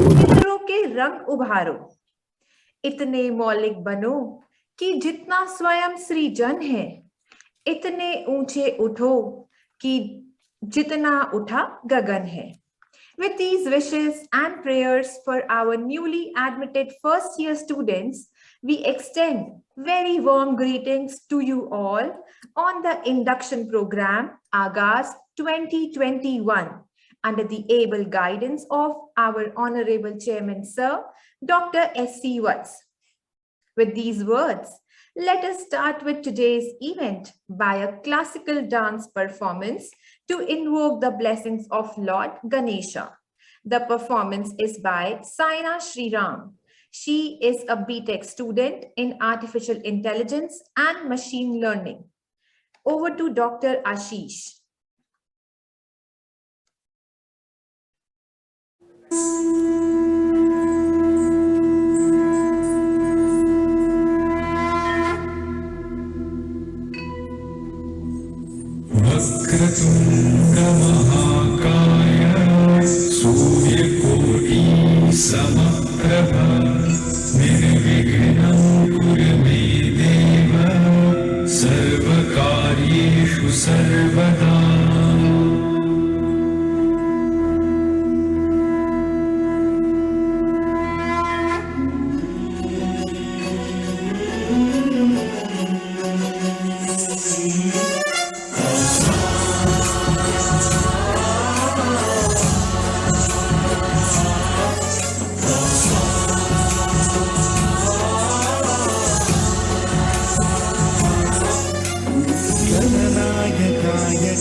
चित्रों के रंग उभारो, इतने मौलिक बनो कि जितना स्वयं सृजन है, इतने ऊंचे उठो कि जितना उठा गगन है. With these wishes and prayers for our newly admitted first year students, we extend very warm greetings to you all on the induction program August 2021 under the able guidance of our Honorable Chairman Sir Dr. S.C. Watts. With these words, let us start with today's event by a classical dance performance to invoke the blessings of Lord Ganesha. The performance is by Saina Sriram. She is a BTech student in Artificial Intelligence and Machine Learning. Over to Dr. Ashish. वक्रतुण्ड महाकाय सूर्यकोटि समप्रभ निर्विघ्नं कुरु मे देव सर्वकार्येषु सर्वदा.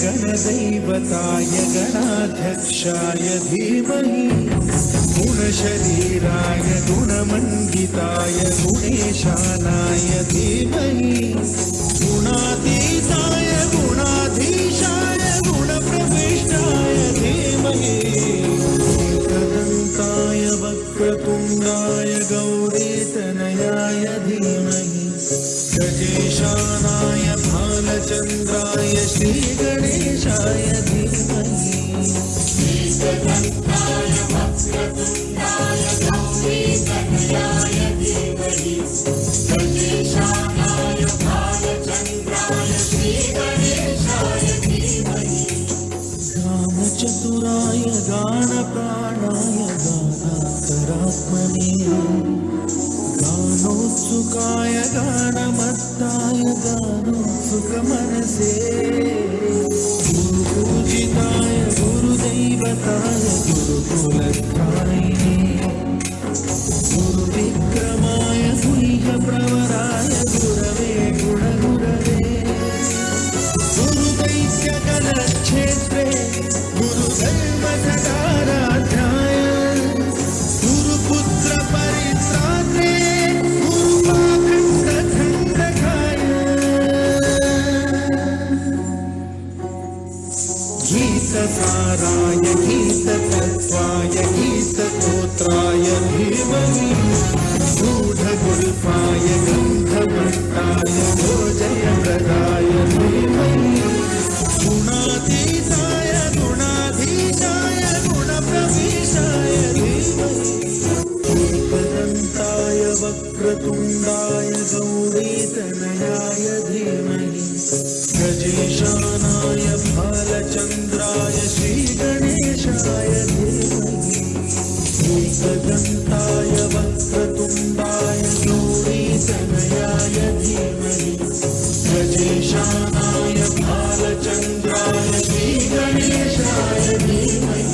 गणदैवताय गणाध्यक्षाय धीमहि गुणशरीराय गुणमण्डिताय गुणेशानाय धीमहि गुणातीताय गुणाधीशाय गुणप्रविष्टाय धीमहि एकदन्ताय वक्रतुण्डाय गौरीतनयाय धीमहि गजेशानाय भालचन्द्राय श्रीगणेशाय धीमहि एकदन्ताय वक्रतुण्डाय गौरीतनयाय धीमहि गजेशानाय भालचन्द्राय श्रीगणेशाय धीमहि गानचतुराय गानप्राणाय गानान्तरात्मने गानोत्सुकाय गानमत्ताय गानोत्सुकमनसे गुरुपूजिताय गुरुदैवताय गुरुकुलत्रायिणे गुरुविक्रमाय गुह्यप्रवराय गुरवे गुणगुरवे गुरुदैत्यगणक्षेत्रे गुरुदैवसकाराध्याय गुरुपुत्रपरित्रात्रे गुरुपाखण्डखण्डकाय गीतसाराय गीततत्त्वाय गीतस्तोत्राय धीमहि गूढगुल्फाय गन्धभट्टाय भोजयप्रदाय धीमहि गुणातीताय गुणाधीशाय गुणप्रविशाय धीमहि एकदन्ताय वक्रतुण्डाय गौरीतनयाय धीमहि गजेशानाय भालचन्द्राय श्रीगणेशाय धीमहि एकदन्ताय वक्रतुण्डाय गौरीतनयाय धीमहि गजेशानाय भालचन्द्राय श्रीगणेशाय धीमहि.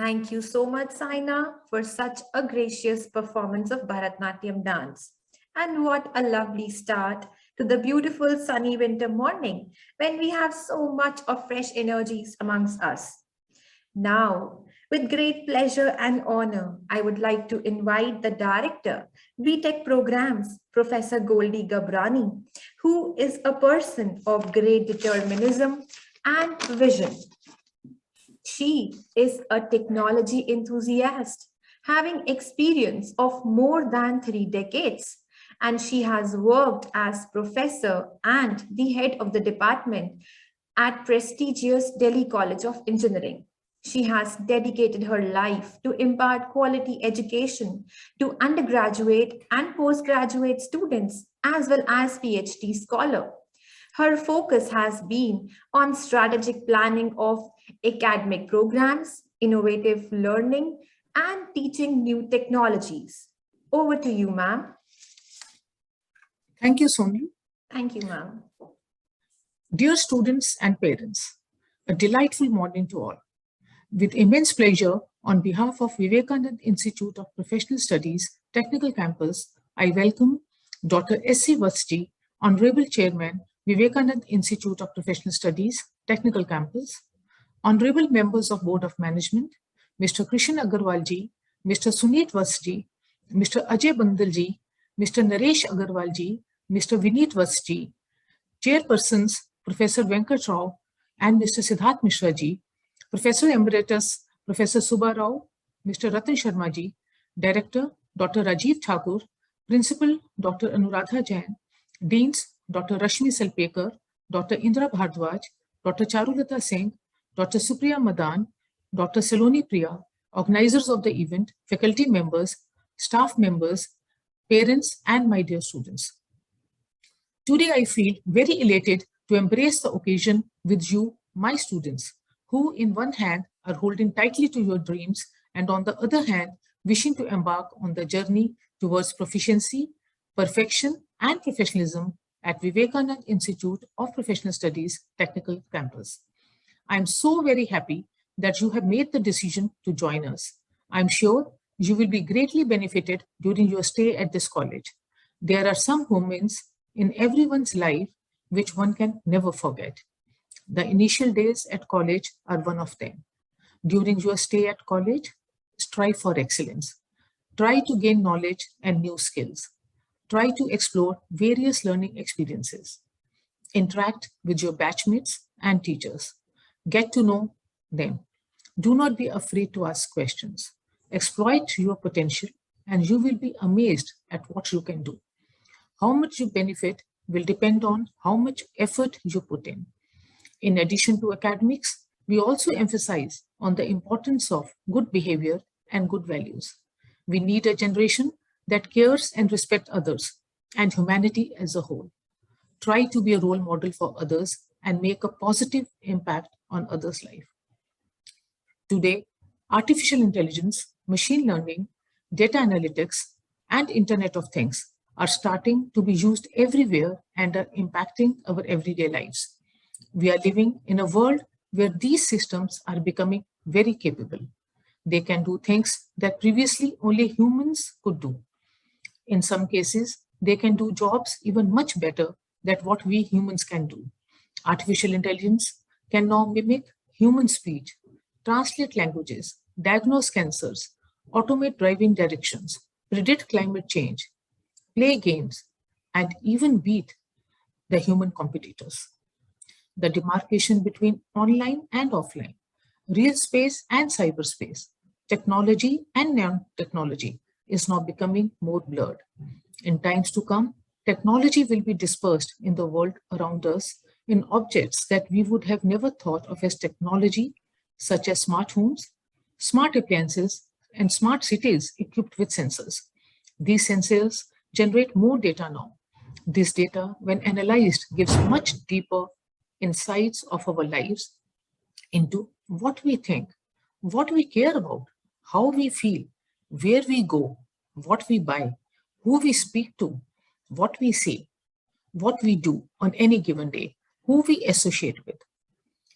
Thank you so much, Saina, for such a gracious performance of Bharatnatyam dance. And what a lovely start to the beautiful sunny winter morning when we have so much of fresh energies amongst us. Now, With great pleasure and honor, I would like to invite the Director, BTech Programs, Professor Goldie Gabrani, who is a person of great determinism and vision. She is a technology enthusiast, having experience of more than 3 decades, and she has worked as professor and the head of the department at prestigious Delhi College of Engineering. She has dedicated her life to impart quality education to undergraduate and postgraduate students as well as PhD scholar. Her focus has been on strategic planning of academic programs, innovative learning, and teaching new technologies. Over to you, ma'am. Thank you, Soni. Thank you, ma'am. Dear students and parents, a delightful morning to all. With immense pleasure, on behalf of Vivekananda Institute of Professional Studies, Technical Campus, I welcome Dr. S.C. Vasti, Honorable Chairman, Vivekananda Institute of Professional Studies, Technical Campus, Honorable Members of Board of Management, Mr. Krishan Agarwalji, Mr. Suneet Vasti, Mr. Ajay Bandalji, Mr. Naresh Agarwalji, Mr. Vineet Vasti, Chairpersons, Professor Venkat Rao and Mr. Siddharth Mishra ji, Professor Emeritus, Professor Subba Rao, Mr. Ratan Sharma ji, Director, Dr. Rajiv Thakur, Principal, Dr. Anuradha Jain, Deans, Dr. Rashmi Salpekar, Dr. Indra Bhardwaj, Dr. Charulata Singh, Dr. Supriya Madan, Dr. Saloni Priya, organizers of the event, faculty members, staff members, parents, and my dear students. Today, I feel very elated to embrace the occasion with you, my students, who in one hand are holding tightly to your dreams and on the other hand, wishing to embark on the journey towards proficiency, perfection, and professionalism at Vivekananda Institute of Professional Studies, Technical Campus. I'm so very happy that you have made the decision to join us. I'm sure you will be greatly benefited during your stay at this college. There are some moments in everyone's life which one can never forget. The initial days at college are one of them. During your stay at college, strive for excellence. Try to gain knowledge and new skills. Try to explore various learning experiences. Interact with your batchmates and teachers. Get to know them. Do not be afraid to ask questions. Exploit your potential and you will be amazed at what you can do. How much you benefit will depend on how much effort you put in. In addition to academics, we also emphasize on the importance of good behavior and good values. We need a generation that cares and respects others and humanity as a whole. Try to be a role model for others and make a positive impact on others' life. Today, artificial intelligence, machine learning, data analytics, and Internet of Things are starting to be used everywhere and are impacting our everyday lives. We are living in a world where these systems are becoming very capable. They can do things that previously only humans could do. In some cases, they can do jobs even much better than what we humans can do. Artificial intelligence can now mimic human speech, translate languages, diagnose cancers, automate driving directions, predict climate change, play games, and even beat the human competitors. The demarcation between online and offline, real space and cyberspace, technology and non-technology is now becoming more blurred. In times to come, technology will be dispersed in the world around us in objects that we would have never thought of as technology, such as smart homes, smart appliances, and smart cities equipped with sensors. These sensors generate more data now. This data, when analyzed, gives much deeper insights of our lives into what we think, what we care about, how we feel, where we go, what we buy, who we speak to, what we say, what we do on any given day, who we associate with.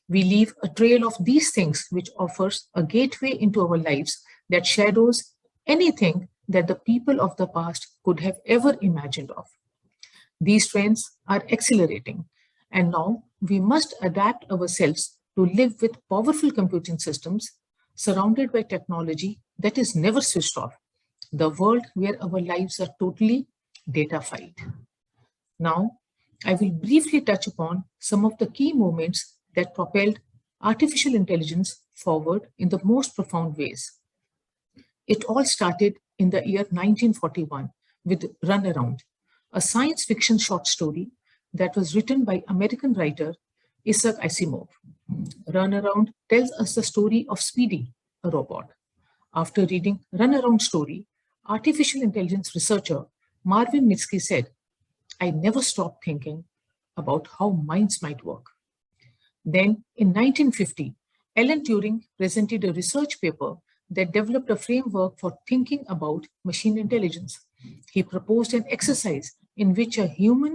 We leave a trail of these things which offers a gateway into our lives that shadows anything that the people of the past could have ever imagined of. These trends are accelerating, and now we must adapt ourselves to live with powerful computing systems, surrounded by technology that is never switched off, the world where our lives are totally datafied. Now, I will briefly touch upon some of the key moments that propelled artificial intelligence forward in the most profound ways. It all started in the year 1941 with Runaround, a science fiction short story that was written by American writer Isaac Asimov. Runaround tells us the story of Speedy, a robot. After reading Runaround story, artificial intelligence researcher Marvin Minsky said, "I never stopped thinking about how minds might work." Then in 1950, Alan Turing presented a research paper that developed a framework for thinking about machine intelligence. He proposed an exercise in which a human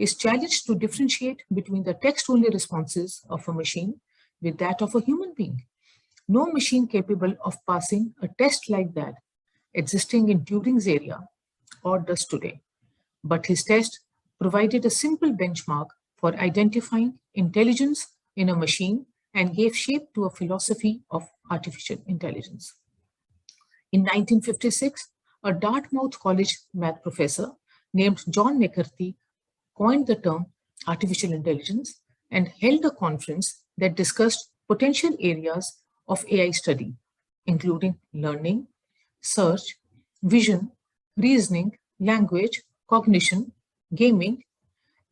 is challenged to differentiate between the text-only responses of a machine with that of a human being. No machine capable of passing a test like that existing in Turing's area or does today. But his test provided a simple benchmark for identifying intelligence in a machine and gave shape to a philosophy of artificial intelligence. In 1956, a Dartmouth College math professor named John McCarthy coined the term artificial intelligence and held a conference that discussed potential areas of AI study, including learning, search, vision, reasoning, language, cognition, gaming,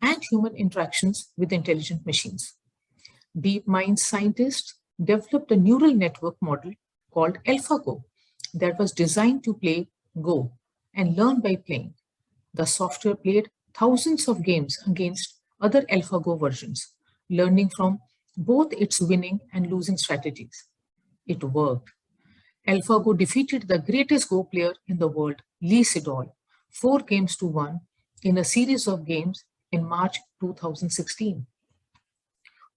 and human interactions with intelligent machines. DeepMind scientists developed a neural network model called AlphaGo that was designed to play Go and learn by playing. The software played thousands of games against other AlphaGo versions, learning from both its winning and losing strategies. It worked. AlphaGo defeated the greatest Go player in the world, Lee Sedol, 4-1 in a series of games in March 2016.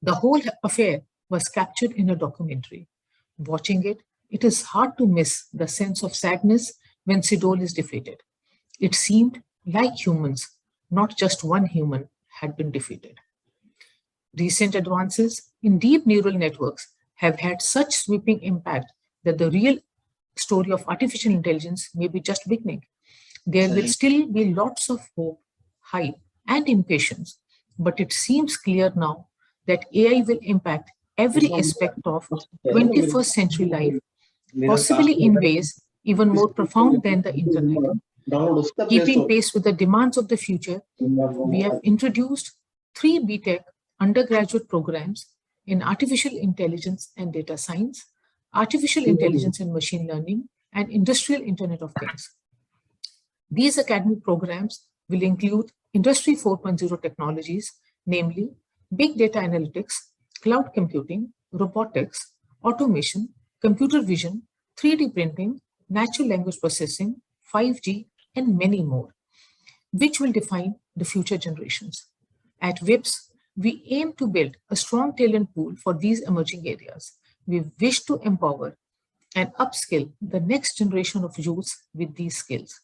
The whole affair was captured in a documentary. Watching it, it is hard to miss the sense of sadness when Sedol is defeated. It seemed like humans, not just one human, had been defeated. Recent advances in deep neural networks have had such sweeping impact that the real story of artificial intelligence may be just beginning. There will still be lots of hope, hype, and impatience, but it seems clear now that AI will impact every aspect of 21st century life, possibly in ways even more profound than the internet. Keeping pace with the demands of the future, we have introduced 3 BTech undergraduate programs in artificial intelligence and data science, artificial intelligence and machine learning, and industrial Internet of Things. These academic programs will include Industry 4.0 technologies, namely big data analytics, cloud computing, robotics, automation, computer vision, 3D printing, natural language processing, 5G, and many more, which will define the future generations. At WIPS, we aim to build a strong talent pool for these emerging areas. We wish to empower and upskill the next generation of youths with these skills.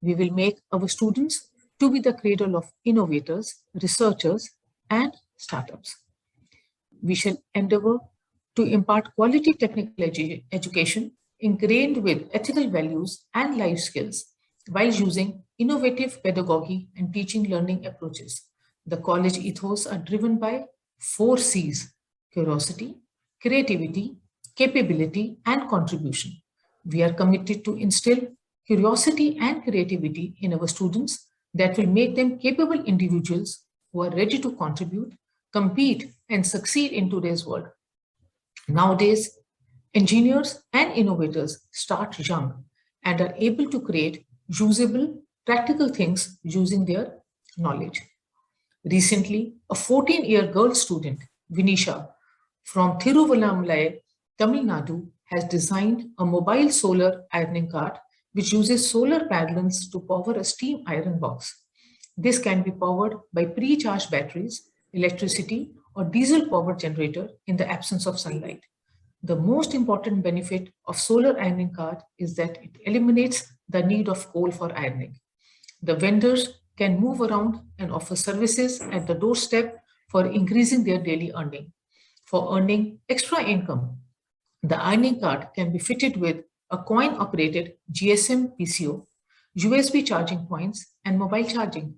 We will make our students to be the cradle of innovators, researchers, and startups. We shall endeavor to impart quality technical education ingrained with ethical values and life skills while using innovative pedagogy and teaching learning approaches. The college ethos are driven by 4 C's: curiosity, creativity, capability, and contribution. We are committed to instill curiosity and creativity in our students that will make them capable individuals who are ready to contribute, compete, and succeed in today's world. Nowadays, engineers and innovators start young and are able to create usable, practical things using their knowledge. Recently, a 14-year girl student, Vinisha, from Thiruvannamalai, Tamil Nadu, has designed a mobile solar ironing cart which uses solar panels to power a steam iron box. This can be powered by pre-charged batteries, electricity, or diesel power generator in the absence of sunlight. The most important benefit of solar ironing cart is that it eliminates the need of coal for ironing. The vendors can move around and offer services at the doorstep for increasing their daily earning. For earning extra income, The ironing cart can be fitted with a coin-operated GSM PCO, USB charging points, and mobile charging.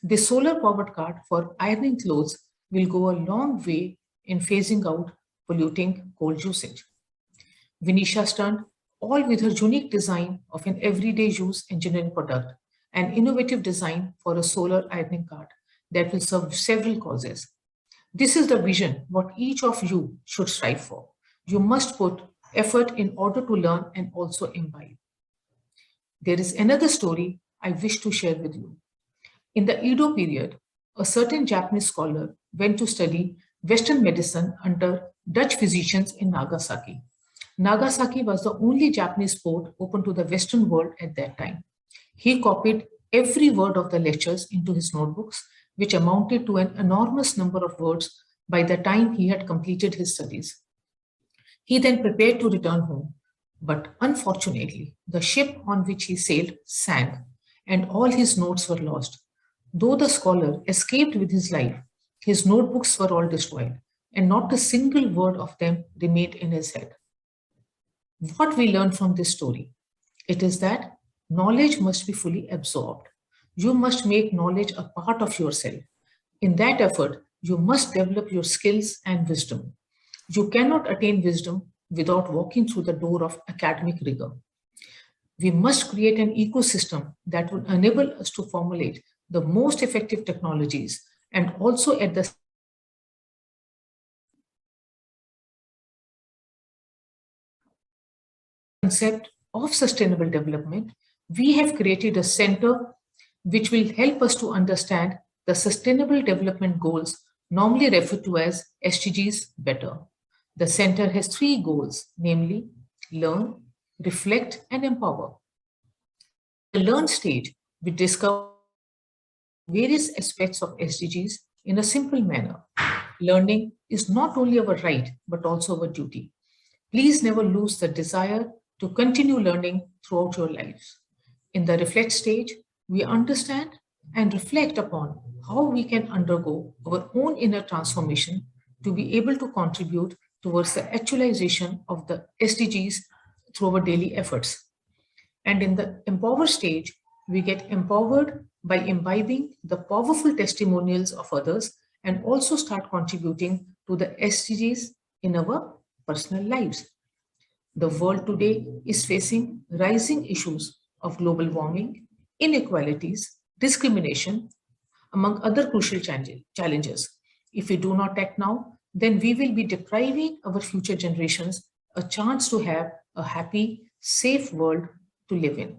The solar-powered cart for ironing clothes will go a long way in phasing out polluting coal usage. Venetia Stunt, all with her unique design of an everyday use engineering product, an innovative design for a solar ironing cart that will serve several causes. This is the vision what each of you should strive for. You must put effort in order to learn and also imbibe. There is another story I wish to share with you. In the Edo period, a certain Japanese scholar went to study Western medicine under Dutch physicians in Nagasaki. Nagasaki was the only Japanese port open to the Western world at that time. He copied every word of the lectures into his notebooks, which amounted to an enormous number of words by the time he had completed his studies. He then prepared to return home, but unfortunately, the ship on which he sailed sank, and all his notes were lost. Though the scholar escaped with his life, his notebooks were all destroyed, and not a single word of them remained in his head. What we learn from this story? It is that knowledge must be fully absorbed. You must make knowledge a part of yourself. In that effort, you must develop your skills and wisdom. You cannot attain wisdom without walking through the door of academic rigor. We must create an ecosystem that will enable us to formulate the most effective technologies and also at the concept of sustainable development, we have created a center which will help us to understand the Sustainable Development Goals, normally referred to as SDGs, better. The center has 3 goals, namely learn, reflect, and empower. The learn stage, we discover various aspects of SDGs in a simple manner. Learning is not only our right, but also our duty. Please never lose the desire to continue learning throughout your lives. In the reflect stage, we understand and reflect upon how we can undergo our own inner transformation to be able to contribute towards the actualization of the SDGs through our daily efforts. And in the empower stage, we get empowered by imbibing the powerful testimonials of others and also start contributing to the SDGs in our personal lives. The world today is facing rising issues of global warming, inequalities, discrimination, among other crucial challenges. If we do not act now, then we will be depriving our future generations a chance to have a happy, safe world to live in.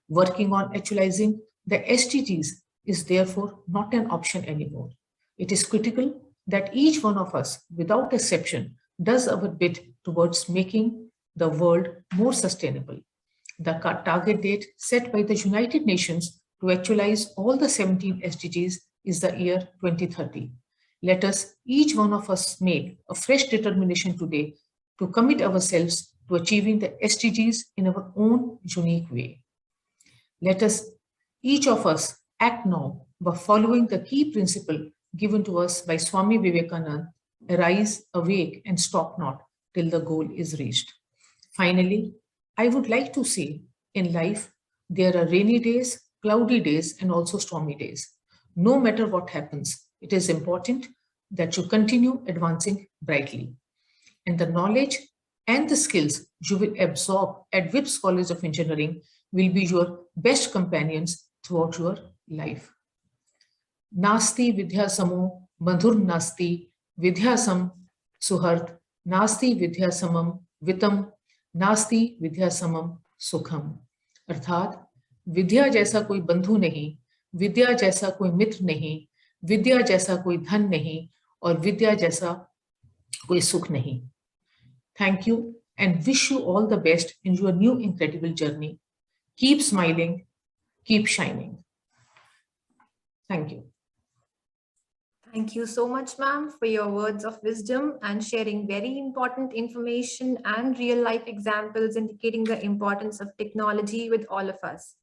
Working on actualizing the SDGs is therefore not an option anymore. It is critical that each one of us, without exception, does our bit towards making the world more sustainable. The target date set by the United Nations to actualize all the 17 SDGs is the year 2030. Let us, each one of us, make a fresh determination today to commit ourselves to achieving the SDGs in our own unique way. Let us, each of us, act now by following the key principle given to us by Swami Vivekananda: arise, awake, and stop not till the goal is reached. Finally, I would like to say, in life, there are rainy days, cloudy days, and also stormy days. No matter what happens, it is important that you continue advancing brightly. And the knowledge and the skills you will absorb at WIPS College of Engineering will be your best companions throughout your life. Nasti vidya samo madhur nasti vidyasam suhart nasti vidyasamam vitam नास्ति विद्या समम सुखम। अर्थात विद्या जैसा कोई बंधु नहीं, विद्या जैसा कोई मित्र नहीं, विद्या जैसा कोई धन नहीं, और विद्या जैसा कोई सुख नहीं. Thank you and wish you all the best in your new incredible journey. Keep smiling, keep shining. Thank you. Thank you so much, ma'am, for your words of wisdom and sharing very important information and real life examples indicating the importance of technology with all of us.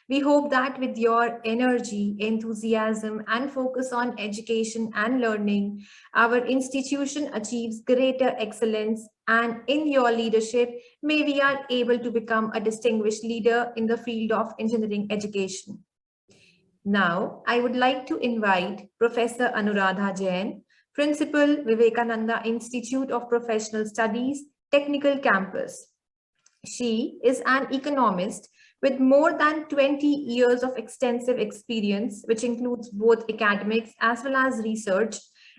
We hope that with your energy, enthusiasm, and focus on education and learning, our institution achieves greater excellence. And in your leadership, may we are able to become a distinguished leader in the field of engineering education. Now, I would like to invite Professor Anuradha Jain, Principal, Vivekananda Institute of Professional Studies, Technical Campus. She is an economist with more than 20 years of extensive experience, which includes both academics as well as research,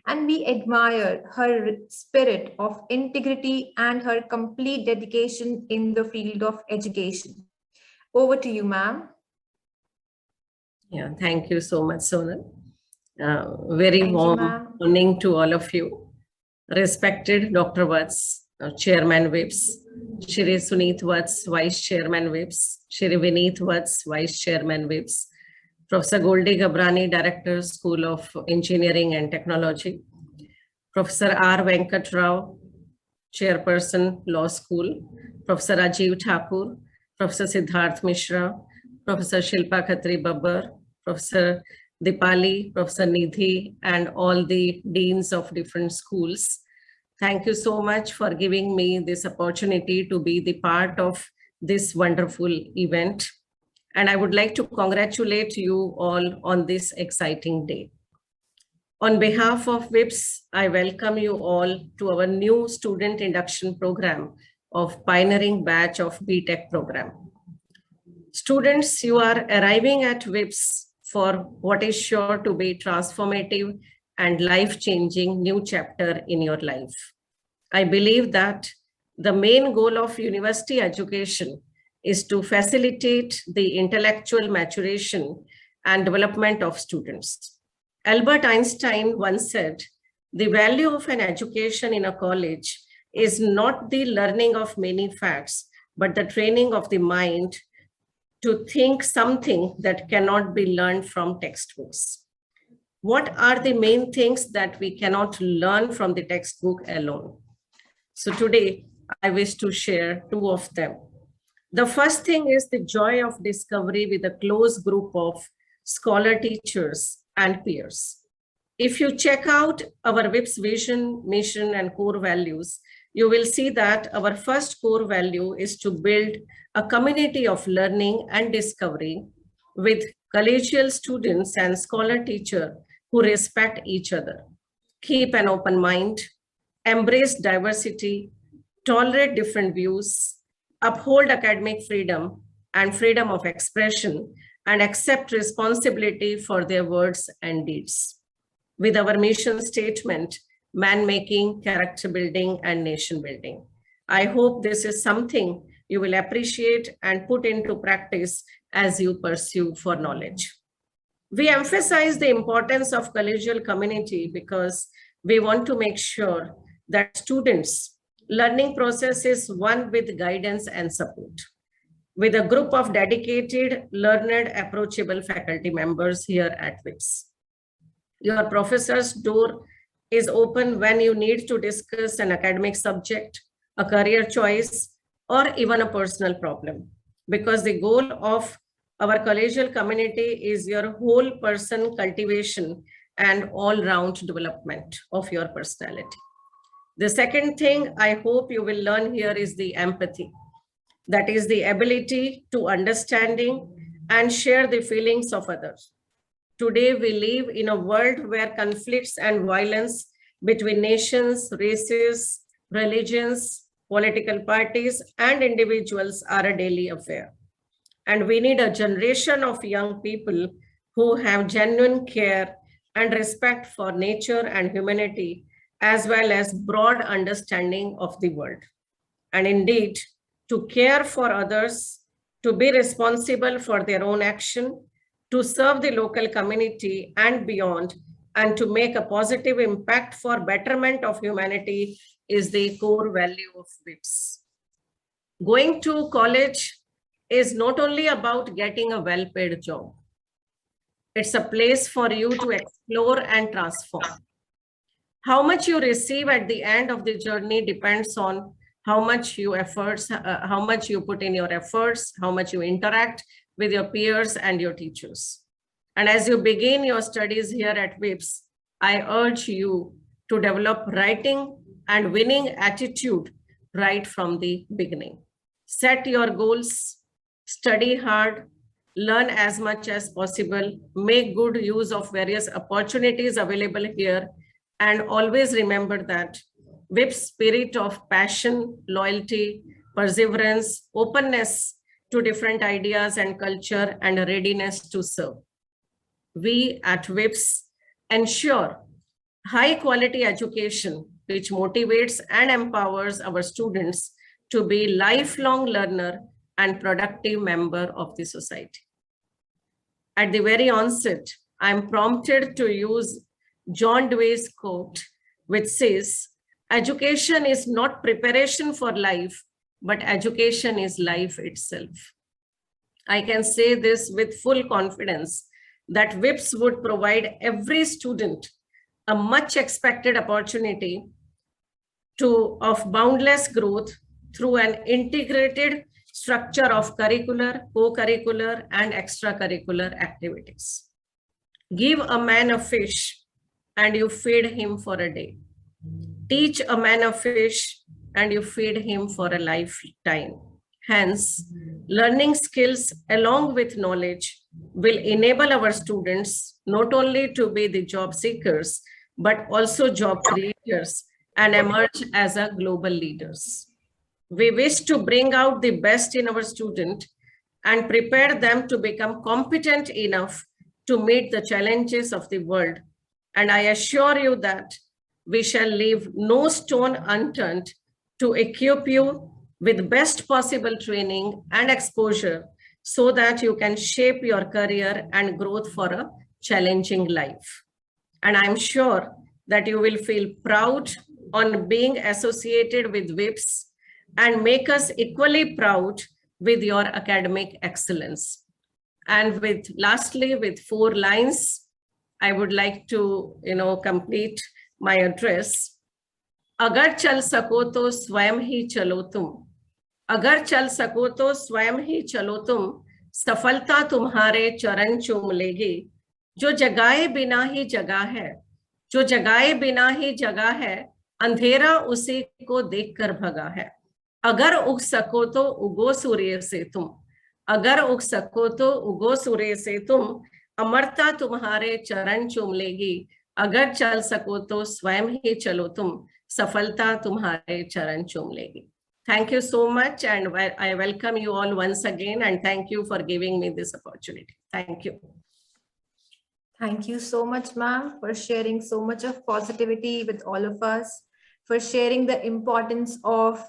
and we admire her spirit of integrity and her complete dedication in the field of education. Over to you, ma'am. Yeah, thank you so much, Sonal. Very Thank you, warm ma'am. morning to all of you. Respected Dr. Vats, Chairman Whips, Shri Suneet Vats, Vice Chairman Whips, Shri Vineet Vats, Vice Chairman Whips, Professor Goldie Gabrani, Director, School of Engineering and Technology, Professor R. Venkat Rao, Chairperson, Law School, Professor Rajiv Thakur, Professor Siddharth Mishra, Professor Shilpa Khatri Babbar, Professor Dipali, Professor Nidhi, and all the deans of different schools. Thank you so much for giving me this opportunity to be the part of this wonderful event. And I would like to congratulate you all on this exciting day. On behalf of WIPS, I welcome you all to our new student induction program of pioneering batch of BTech program. Students, you are arriving at WIPS for what is sure to be transformative and life-changing new chapter in your life. I believe that the main goal of university education is to facilitate the intellectual maturation and development of students. Albert Einstein once said, the value of an education in a college is not the learning of many facts, but the training of the mind to think something that cannot be learned from textbooks. What are the main things that we cannot learn from the textbook alone? So today, I wish to share two of them. The first thing is the joy of discovery with a close group of scholar teachers and peers. If you check out our WIPS vision, mission, and core values, you will see that our first core value is to build a community of learning and discovery with collegial students and scholar teachers who respect each other, keep an open mind, embrace diversity, tolerate different views, uphold academic freedom and freedom of expression, and accept responsibility for their words and deeds. With our mission statement, man-making, character building, and nation building. I hope this is something you will appreciate and put into practice as you pursue for knowledge. We emphasize the importance of collegial community because we want to make sure that students' learning process is one with guidance and support. With a group of dedicated, learned, approachable faculty members here at WIPS. Your professor's door is open when you need to discuss an academic subject, a career choice, or even a personal problem. Because the goal of our collegial community is your whole person cultivation and all-round development of your personality. The second thing I hope you will learn here is the empathy. That is the ability to understanding and share the feelings of others. Today, we live in a world where conflicts and violence between nations, races, religions, political parties, and individuals are a daily affair. And we need a generation of young people who have genuine care and respect for nature and humanity, as well as broad understanding of the world. And indeed, to care for others, to be responsible for their own action, to serve the local community and beyond, and to make a positive impact for betterment of humanity is the core value of WIPS. Going to college is not only about getting a well-paid job. It's a place for you to explore and transform. How much you receive at the end of the journey depends on how much you put in your efforts, how much you interact with your peers and your teachers. And as you begin your studies here at WIPS, I urge you to develop writing and winning attitude right from the beginning. Set your goals, study hard, learn as much as possible, make good use of various opportunities available here, and always remember that WIP's spirit of passion, loyalty, perseverance, openness to different ideas and culture, and a readiness to serve. We at WIPS ensure high quality education, which motivates and empowers our students to be lifelong learner and productive member of the society. At the very onset, I'm prompted to use John Dewey's quote, which says, "Education is not preparation for life, but education is life itself." I can say this with full confidence that WIPS would provide every student a much expected opportunity of boundless growth through an integrated structure of curricular, co-curricular, and extracurricular activities. Give a man a fish and you feed him for a day. Teach a man a fish and you feed him for a lifetime. Hence, learning skills along with knowledge will enable our students not only to be the job seekers, but also job creators and emerge as a global leaders. We wish to bring out the best in our student and prepare them to become competent enough to meet the challenges of the world. And I assure you that we shall leave no stone unturned to equip you with best possible training and exposure so that you can shape your career and growth for a challenging life. And I'm sure that you will feel proud on being associated with WIPS and make us equally proud with your academic excellence. And lastly, with 4 lines, I would like to, complete my address. Agar chal sako to swayam hi chalo tum. Agar chal sako to swayam hi chalo tum. सफलता तुम्हारे चरण चूम लेगी. जो जगाए बिना ही जगा है, जो जगाए बिना ही जगा है, अंधेरा उसी को देखकर भगा है. अगर उग सको तो उगो सूर्य से तुम. अगर उग सको तो उगो सूर्य से तुम. अमरता तुम्हारे चरण चूम लेगी. अगर चल सको तो स्वयं ही चलो तुम. सफलता तुम्हारे चरण चूम लेगी. Thank you so much, and I welcome you all once again, and thank you for giving me this opportunity. Thank you. Thank you so much, ma'am, for sharing so much of positivity with all of us, for sharing the importance of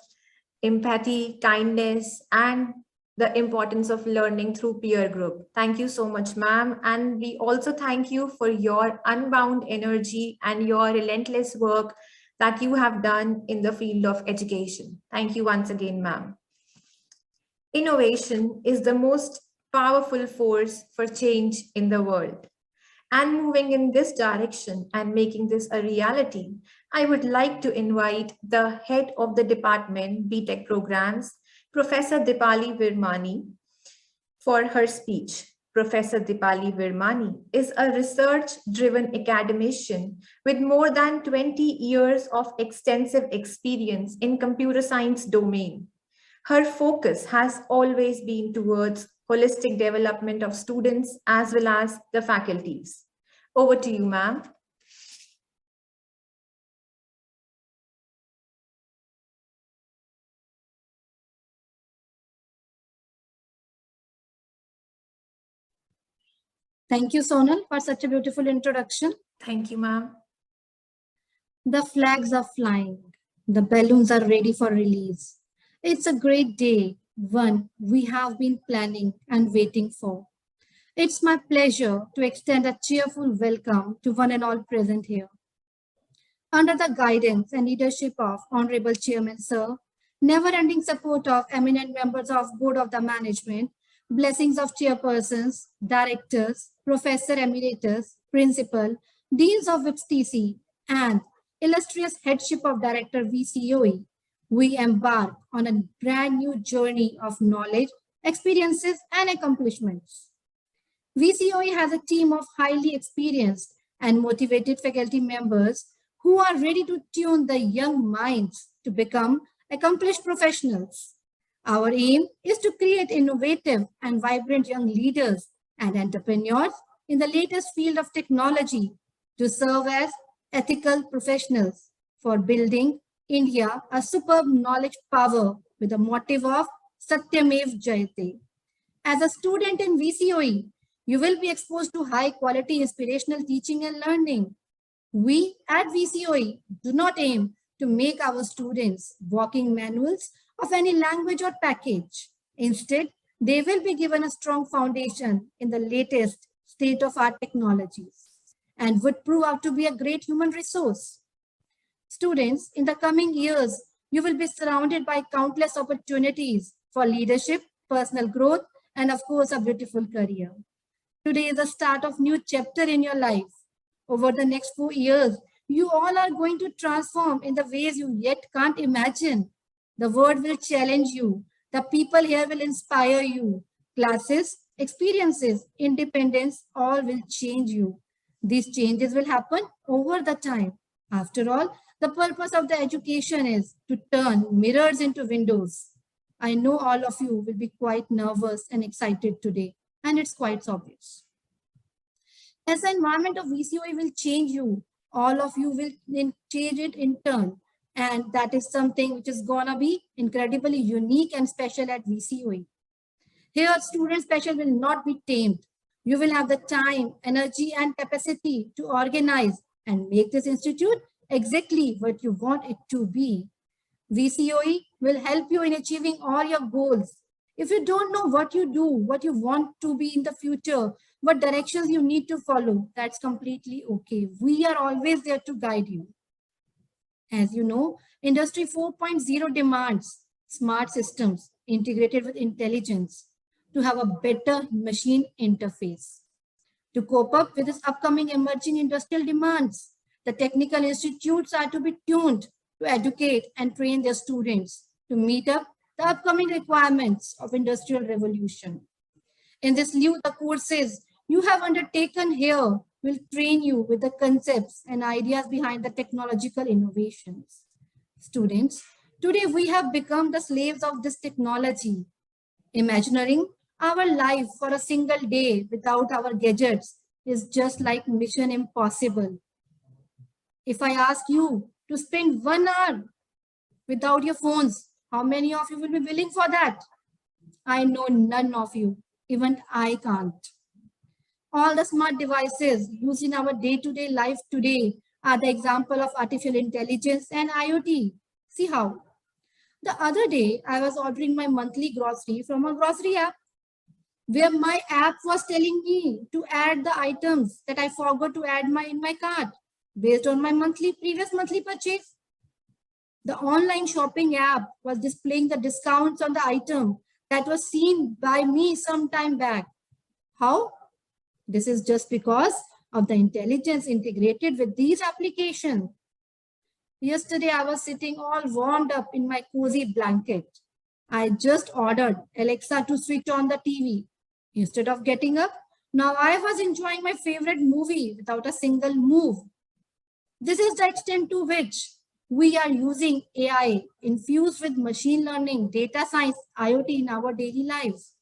empathy, kindness, and the importance of learning through peer group. Thank you so much, ma'am. And we also thank you for your unbound energy and your relentless work that you have done in the field of education. Thank you once again, ma'am. Innovation is the most powerful force for change in the world. And moving in this direction and making this a reality, I would like to invite the head of the department, BTech programs, Professor Dipali Virmani, for her speech. Professor Dipali Virmani is a research-driven academician with more than 20 years of extensive experience in computer science domain. Her focus has always been towards holistic development of students as well as the faculties. Over to you, ma'am. Thank you, Sonal, for such a beautiful introduction. Thank you, ma'am. The flags are flying. The balloons are ready for release. It's a great day, one we have been planning and waiting for. It's my pleasure to extend a cheerful welcome to one and all present here. Under the guidance and leadership of Honorable Chairman Sir, never-ending support of eminent members of Board of the Management, blessings of chairpersons, directors, professor emeritus, principal, deans of WIPS-TC, and illustrious headship of Director VCOE, we embark on a brand new journey of knowledge, experiences, and accomplishments. VCOE has a team of highly experienced and motivated faculty members who are ready to tune the young minds to become accomplished professionals. Our aim is to create innovative and vibrant young leaders and entrepreneurs in the latest field of technology to serve as ethical professionals for building India a superb knowledge power with the motive of Satyamev Jayate. As a student in VCOE, you will be exposed to high quality inspirational teaching and learning. We at VCOE do not aim to make our students walking manuals of any language or package. Instead, they will be given a strong foundation in the latest state-of-art technologies and would prove out to be a great human resource. Students, in the coming years, you will be surrounded by countless opportunities for leadership, personal growth, and of course, a beautiful career. Today is the start of a new chapter in your life. Over the next 4 years, you all are going to transform in the ways you yet can't imagine. The world will challenge you. The people here will inspire you. Classes, experiences, independence, all will change you. These changes will happen over the time. After all, the purpose of the education is to turn mirrors into windows. I know all of you will be quite nervous and excited today, and it's quite obvious. As the environment of VCOE will change you, all of you will then change it in turn. And that is something which is gonna be incredibly unique and special at VCOE. Here, student special will not be tamed. You will have the time, energy, and capacity to organize and make this institute exactly what you want it to be. VCOE will help you in achieving all your goals. If you don't know what you do, what you want to be in the future, what directions you need to follow, that's completely okay. We are always there to guide you. As you know, Industry 4.0 demands smart systems integrated with intelligence to have a better machine interface. To cope up with this upcoming emerging industrial demands, the technical institutes are to be tuned to educate and train their students to meet up the upcoming requirements of industrial revolution. In this lieu, the courses you have undertaken here will train you with the concepts and ideas behind the technological innovations. Students, today we have become the slaves of this technology. Imagining our life for a single day without our gadgets is just like mission impossible. If I ask you to spend 1 hour without your phones, how many of you will be willing for that? I know none of you, even I can't. All the smart devices used in our day-to-day life today are the example of artificial intelligence and IoT. See how? The other day, I was ordering my monthly grocery from a grocery app, where my app was telling me to add the items that I forgot to add in my cart based on my previous monthly purchase. The online shopping app was displaying the discounts on the item that was seen by me some time back. How? This is just because of the intelligence integrated with these applications. Yesterday, I was sitting all warmed up in my cozy blanket. I just ordered Alexa to switch on the TV. Instead of getting up, now I was enjoying my favorite movie without a single move. This is the extent to which we are using AI infused with machine learning, data science, IoT in our daily lives.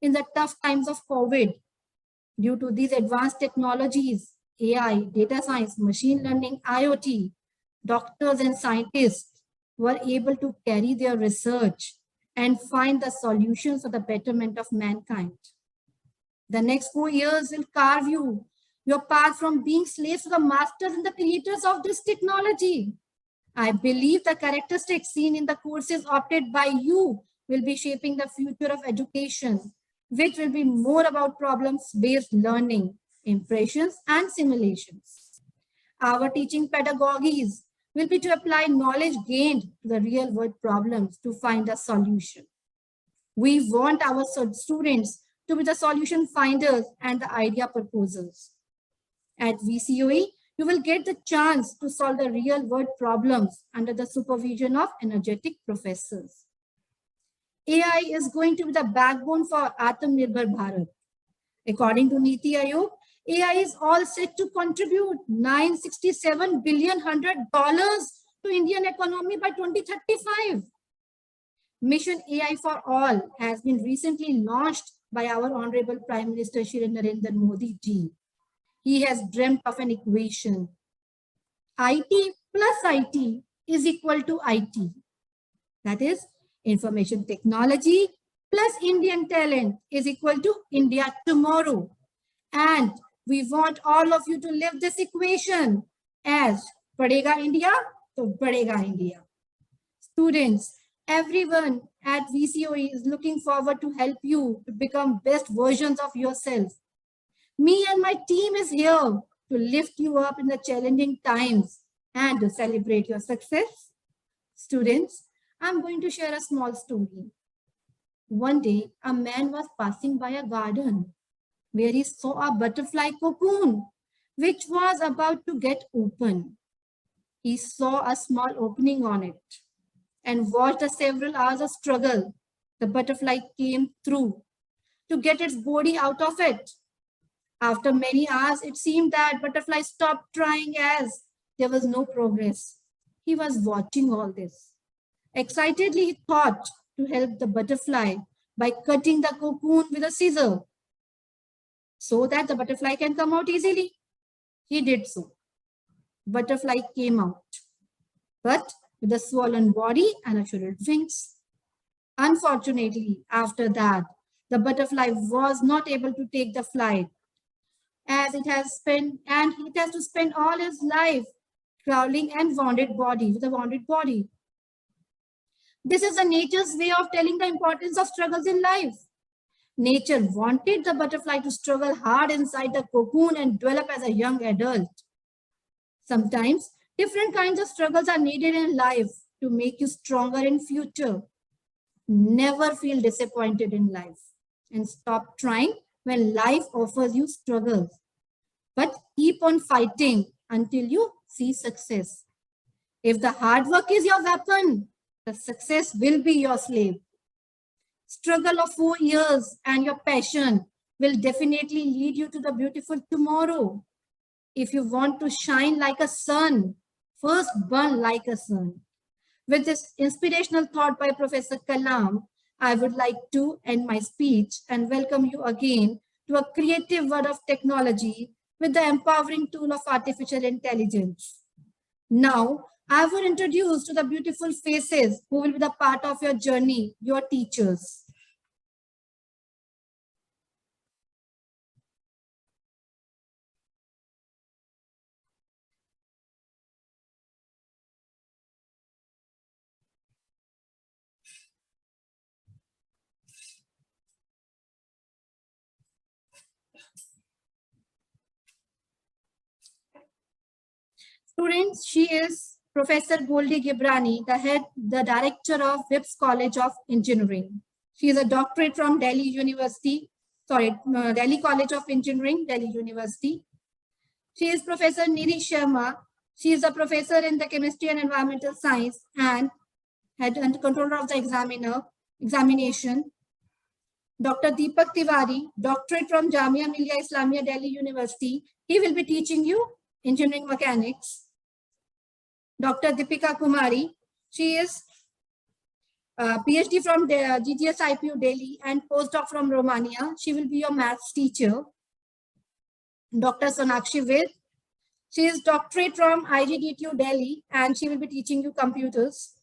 In the tough times of COVID, due to these advanced technologies, AI, data science, machine learning, IoT, doctors and scientists were able to carry their research and find the solutions for the betterment of mankind. The next 4 years will carve your path from being slaves to the masters and the creators of this technology. I believe the characteristics seen in the courses opted by you will be shaping the future of education, which will be more about problems-based learning, impressions, and simulations. Our teaching pedagogies will be to apply knowledge gained to the real-world problems to find a solution. We want our students to be the solution finders and the idea proposers. At VCOE, you will get the chance to solve the real world problems under the supervision of energetic professors. AI is going to be the backbone for Atmanirbhar Bharat. According to Niti Aayog, AI is all set to contribute $967 billion to Indian economy by 2035. Mission AI for All has been recently launched by our Honorable Prime Minister Shri Narendra Modi ji. He has dreamt of an equation. IT plus IT is equal to IT. That is, information technology plus Indian talent is equal to India tomorrow. And we want all of you to live this equation as Padega India to Badega India. Students, everyone at VCOE is looking forward to help you to become best versions of yourself. Me and my team is here to lift you up in the challenging times and to celebrate your success. Students, I'm going to share a small story. One day, a man was passing by a garden where he saw a butterfly cocoon, which was about to get open. He saw a small opening on it and watched the several hours of struggle. The butterfly came through to get its body out of it. After many hours, it seemed that butterfly stopped trying as there was no progress. He was watching all this. Excitedly, he thought to help the butterfly by cutting the cocoon with a scissor so that the butterfly can come out easily. He did so. Butterfly came out, but with a swollen body and a shredded wings. Unfortunately, after that, the butterfly was not able to take the flight as it has to spend all his life crawling and wounded body with a wounded body. This is the nature's way of telling the importance of struggles in life. Nature wanted the butterfly to struggle hard inside the cocoon and develop as a young adult. Sometimes different kinds of struggles are needed in life to make you stronger in future. Never feel disappointed in life and stop trying when life offers you struggles. But keep on fighting until you see success. If the hard work is your weapon, the success will be your slave. Struggle of 4 years and your passion will definitely lead you to the beautiful tomorrow. If you want to shine like a sun, first burn like a sun. With this inspirational thought by Professor Kalam, I would like to end my speech and welcome you again to a creative world of technology with the empowering tool of artificial intelligence. Now, I will introduce to the beautiful faces who will be the part of your journey, your teachers. Students, she is Professor Goldie Gibrani, the director of Whipps College of Engineering. She is a doctorate from Delhi College of Engineering, Delhi University. She is Professor Niri Sharma. She is a professor in the Chemistry and Environmental Science and head and controller of the examination. Dr. Deepak Tiwari, doctorate from Jamia Millia Islamia, Delhi University. He will be teaching you engineering mechanics. Dr. Deepika Kumari, she is PhD from GGS IPU Delhi and postdoc from Romania. She will be your maths teacher. Dr. Sonakshi Ved, she is doctorate from IGDTU Delhi and she will be teaching you computers.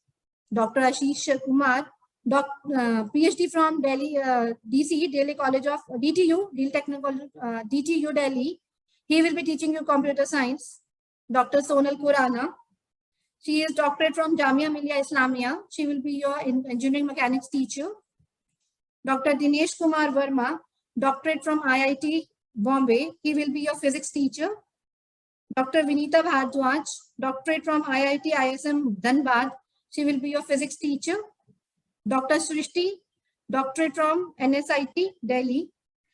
Dr. Ashish Kumar, PhD from Delhi, DCE, Delhi College of DTU, DTU Delhi. He will be teaching you computer science. Dr. Sonal Khurana, she is doctorate from Jamia Millia Islamia. She will be your engineering mechanics teacher. Dr. Dinesh Kumar Verma, doctorate from IIT Bombay. He will be your physics teacher. Dr. Vinita Bhardwaj, doctorate from IIT ISM Dhanbad. She will be your physics teacher. Dr. Srishti, doctorate from NSIT, Delhi.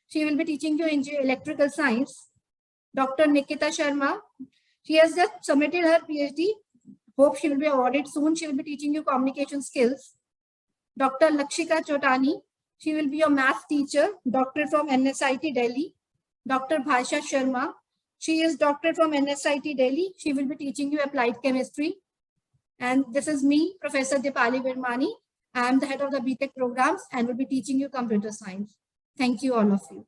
She will be teaching you electrical science. Dr. Nikita Sharma, she has just submitted her PhD. Hope she will be awarded soon. She will be teaching you communication skills. Dr. Lakshika Chotani, she will be your math teacher, doctorate from NSIT, Delhi. Dr. Bhasha Sharma, she is doctorate from NSIT, Delhi. She will be teaching you applied chemistry. And this is me, Professor Dipali Virmani. I am the head of the BTech programs and will be teaching you computer science. Thank you, all of you.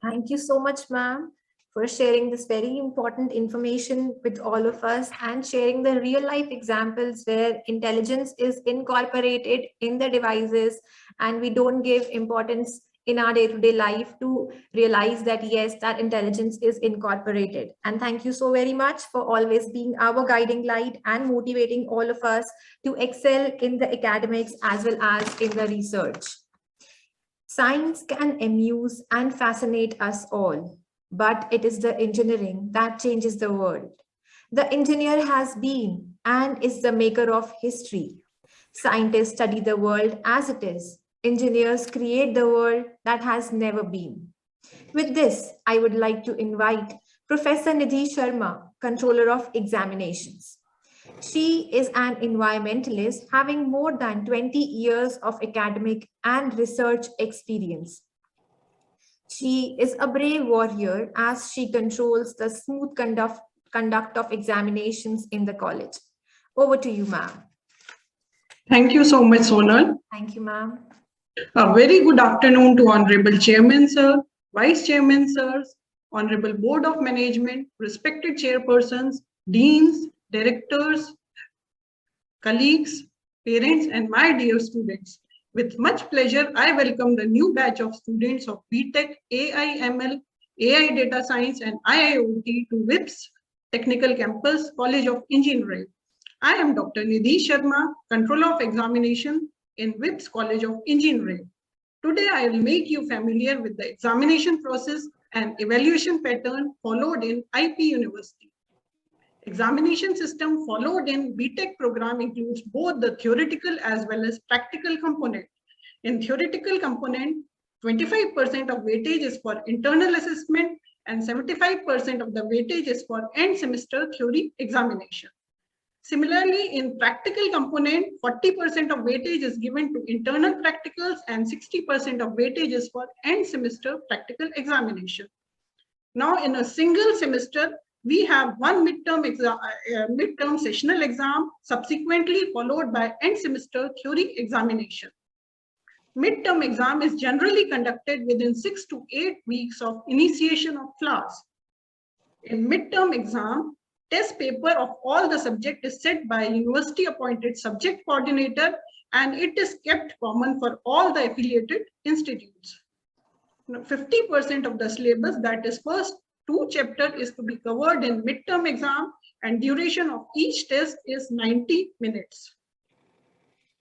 Thank you so much, ma'am, for sharing this very important information with all of us and sharing the real life examples where intelligence is incorporated in the devices and we don't give importance in our day-to-day life to realize that yes, that intelligence is incorporated. And thank you so very much for always being our guiding light and motivating all of us to excel in the academics as well as in the research. Science can amuse and fascinate us all, but it is the engineering that changes the world. The engineer has been and is the maker of history. Scientists study the world as it is. Engineers create the world that has never been. With this, I would like to invite Professor Nidhi Sharma, Controller of Examinations. She is an environmentalist having more than 20 years of academic and research experience. She is a brave warrior as she controls the smooth conduct of examinations in the college. Over to you, ma'am. Thank you so much, Sonal. Thank you, ma'am. A very good afternoon to Honorable Chairman, sir, Vice Chairman, sirs, Honorable Board of Management, respected chairpersons, deans, directors, colleagues, parents, and my dear students. With much pleasure, I welcome the new batch of students of BTech, AI ML, AI Data Science, and IIoT to WIPS Technical Campus, College of Engineering. I am Dr. Nidhi Sharma, Controller of Examination in WIPS College of Engineering. Today, I will make you familiar with the examination process and evaluation pattern followed in IP University. Examination system followed in BTech program includes both the theoretical as well as practical component. In theoretical component, 25% of weightage is for internal assessment and 75% of the weightage is for end semester theory examination. Similarly, in practical component, 40% of weightage is given to internal practicals and 60% of weightage is for end semester practical examination. Now, in a single semester, we have one midterm sessional exam, subsequently followed by end semester theory examination. Midterm exam is generally conducted within 6 to 8 weeks of initiation of class. In midterm exam, test paper of all the subject is set by university appointed subject coordinator and it is kept common for all the affiliated institutes. 50% of the syllabus, that is first 2 chapters, is to be covered in midterm exam and duration of each test is 90 minutes.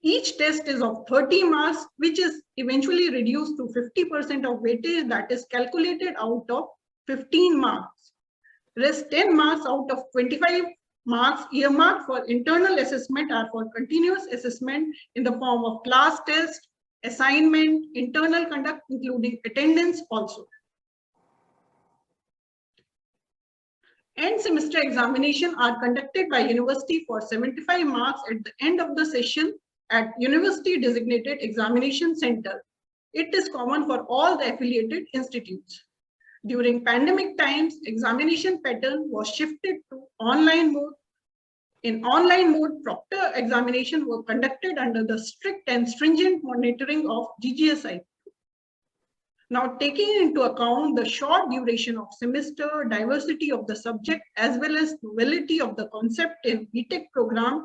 Each test is of 30 marks, which is eventually reduced to 50% of weightage, that is calculated out of 15 marks. Rest 10 marks out of 25 marks earmarked for internal assessment are for continuous assessment in the form of class test, assignment, internal conduct, including attendance also. End semester examination are conducted by university for 75 marks at the end of the session at university designated examination center. It is common for all the affiliated institutes. During pandemic times, examination pattern was shifted to online mode. In online mode, proctor examination were conducted under the strict and stringent monitoring of GGSI. Now, taking into account the short duration of semester, diversity of the subject, as well as novelty of the concept in BTech program,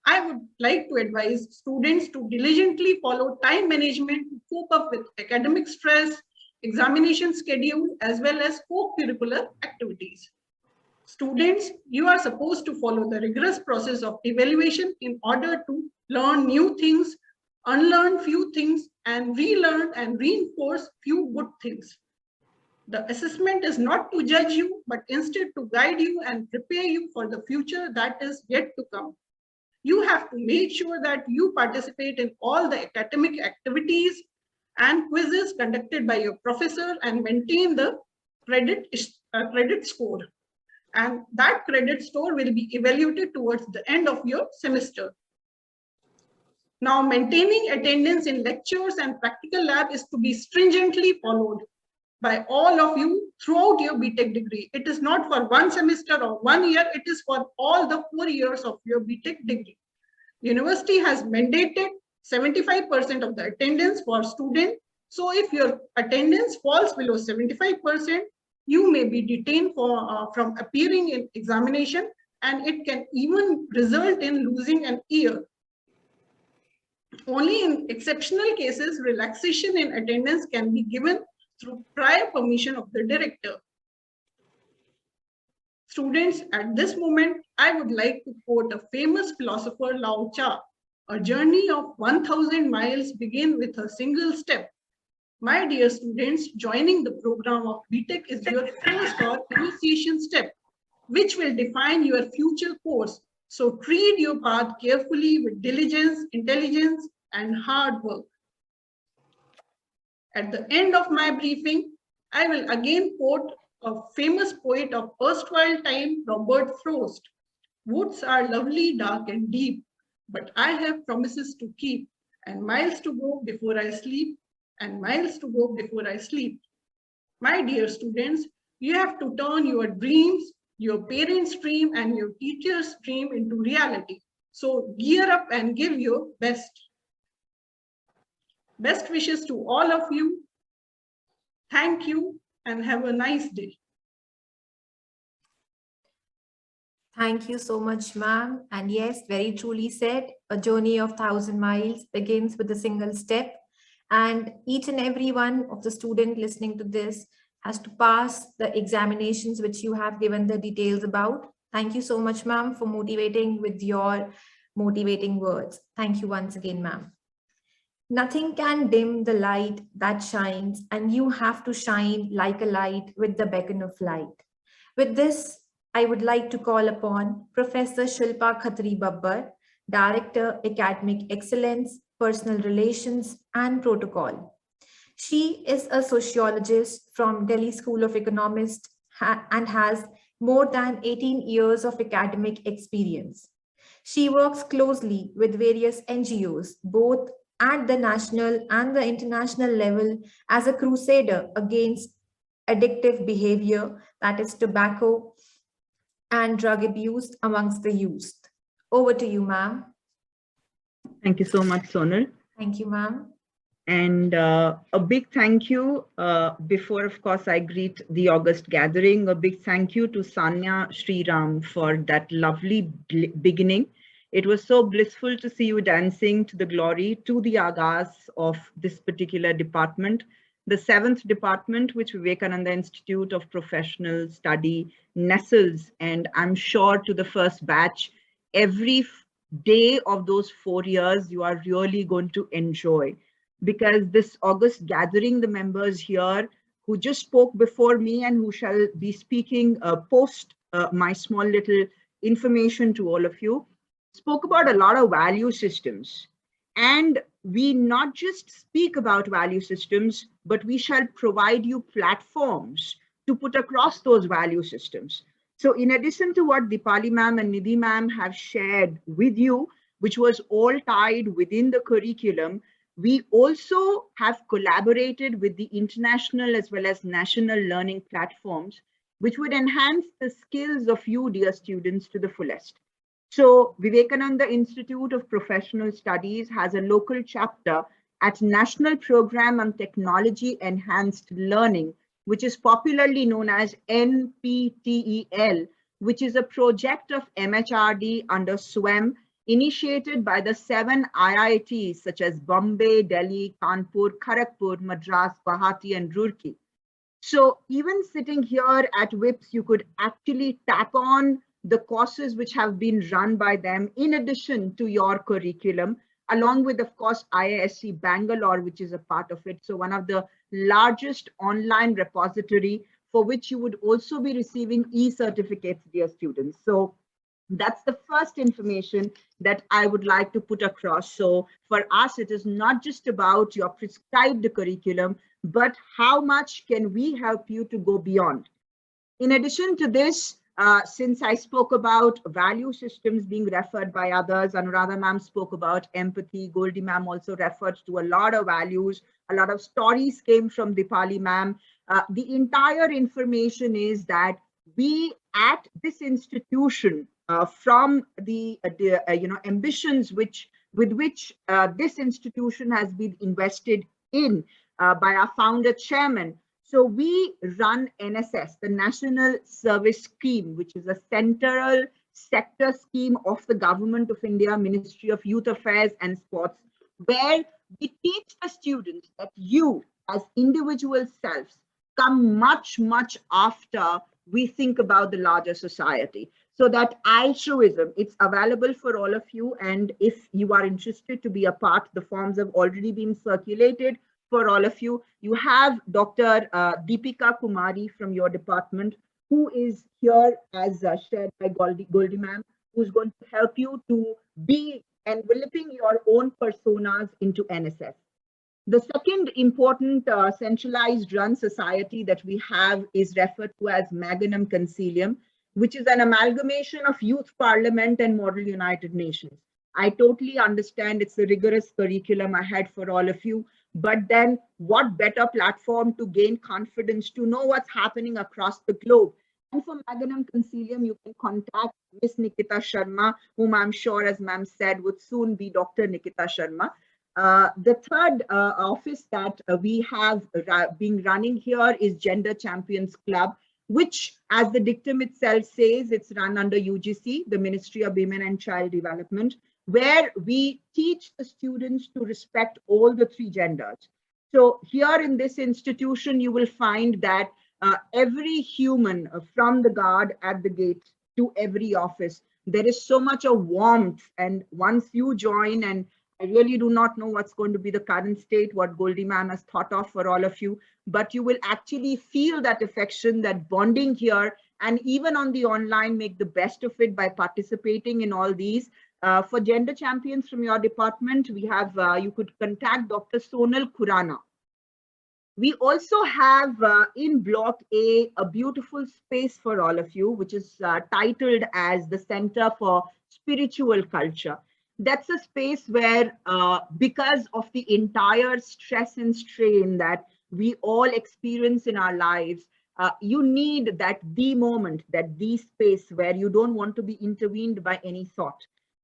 I would like to advise students to diligently follow time management to cope up with academic stress, examination schedule, as well as co-curricular activities. Students, you are supposed to follow the rigorous process of evaluation in order to learn new things, unlearn few things, and relearn and reinforce few good things. The assessment is not to judge you, but instead to guide you and prepare you for the future that is yet to come. You have to make sure that you participate in all the academic activities and quizzes conducted by your professor and maintain the credit score. And that credit score will be evaluated towards the end of your semester. Now, maintaining attendance in lectures and practical lab is to be stringently followed by all of you throughout your BTech degree. It is not for one semester or 1 year, it is for all the 4 years of your BTech degree. University has mandated 75% of the attendance for students. So if your attendance falls below 75%, you may be detained from appearing in examination, and it can even result in losing an year. Only in exceptional cases, relaxation in attendance can be given through prior permission of the director. Students, at this moment, I would like to quote a famous philosopher Lao Tzu. A journey of 1,000 miles begins with a single step. My dear students, joining the program of BTech is your first or initiation step, which will define your future course. So treat your path carefully with diligence, intelligence, and hard work. At the end of my briefing, I will again quote a famous poet of erstwhile time, Robert Frost. Woods are lovely, dark, and deep, but I have promises to keep, and miles to go before I sleep, and miles to go before I sleep. My dear students, you have to turn your dreams, your parents' dream, and your teachers' dream into reality. So gear up and give your best. Best wishes to all of you. Thank you and have a nice day. Thank you so much, ma'am. And yes, very truly said, a journey of 1,000 miles begins with a single step. And each and every one of the student listening to this has to pass the examinations which you have given the details about. Thank you so much, ma'am, for motivating with your motivating words. Thank you once again, ma'am. Nothing can dim the light that shines, and you have to shine like a light with the beacon of light. With this, I would like to call upon Professor Shilpa Khatri Babbar, Director, Academic Excellence, Personal Relations and Protocol. She is a sociologist from Delhi School of Economics and has more than 18 years of academic experience. She works closely with various NGOs, both at the national and the international level, as a crusader against addictive behavior, that is tobacco and drug abuse amongst the youth. Over to you, ma'am. Thank you so much, Sonal. Thank you, ma'am. And a big thank you, before, of course, I greet the August gathering, a big thank you to Sanya Sriram for that lovely beginning. It was so blissful to see you dancing to the glory, to the agas of this particular department, the 7th department, which Vivekananda Institute of Professional Study nestles. And I'm sure to the first batch, every day of those 4 years, you are really going to enjoy. Because this August gathering, the members here who just spoke before me and who shall be speaking post my small little information to all of you, spoke about a lot of value systems. And we not just speak about value systems, but we shall provide you platforms to put across those value systems. So in addition to what Dipali ma'am and Nidhi ma'am have shared with you, which was all tied within the curriculum, we also have collaborated with the international as well as national learning platforms, which would enhance the skills of you, dear students, to the fullest. So Vivekananda Institute of Professional Studies has a local chapter at National Program on Technology Enhanced Learning, which is popularly known as NPTEL, which is a project of MHRD under SWAYAM, initiated by the 7 IITs such as Bombay, Delhi, Kanpur, Kharagpur, Madras, Guwahati, and Roorkee. So even sitting here at WIPS, you could actually tap on the courses which have been run by them in addition to your curriculum, along with, of course, IISc Bangalore, which is a part of it. So one of the largest online repository for which you would also be receiving e-certificates, dear students. So that's the first information that I would like to put across. So for us, it is not just about your prescribed curriculum, but how much can we help you to go beyond. In addition to this, since I spoke about value systems being referred by others, Anuradha ma'am spoke about empathy, Goldie ma'am also referred to a lot of values, a lot of stories came from Dipali ma'am. The entire information is that we at this institution, from the ambitions with which this institution has been invested in by our founder chairman. So we run NSS, the National Service Scheme, which is a central sector scheme of the Government of India, Ministry of Youth Affairs and Sports, where we teach the students that you as individual selves come much, much after we think about the larger society. So that altruism, it's available for all of you. And if you are interested to be a part, the forms have already been circulated for all of you. You have Dr. Deepika Kumari from your department, who is here as shared by Goldie ma'am, who's going to help you to be enveloping your own personas into NSS. The second important centralized run society that we have is referred to as Magnum Concilium, which is an amalgamation of Youth Parliament and Model United Nations. I totally understand it's a rigorous curriculum ahead for all of you, but then what better platform to gain confidence, to know what's happening across the globe. And for Magnum Concilium, you can contact Miss Nikita Sharma, whom I'm sure, as ma'am said, would soon be Dr. Nikita Sharma. The third office that we have been running here is Gender Champions Club, which, as the dictum itself says, it's run under UGC, the Ministry of Women and Child Development, where we teach the students to respect all the three genders. So here in this institution, you will find that every human, from the guard at the gate to every office, there is so much of warmth. And once you join, and I really do not know what's going to be the current state, what Goldie ma'am has thought of for all of you, but you will actually feel that affection, that bonding here, and even on the online, make the best of it by participating in all these. For Gender Champions from your department, we have, you could contact Dr. Sonal Khurana. We also have in Block A, a beautiful space for all of you, which is titled as the Center for Spiritual Culture. That's a space where, because of the entire stress and strain that we all experience in our lives, you need that the moment, that the space where you don't want to be intervened by any thought.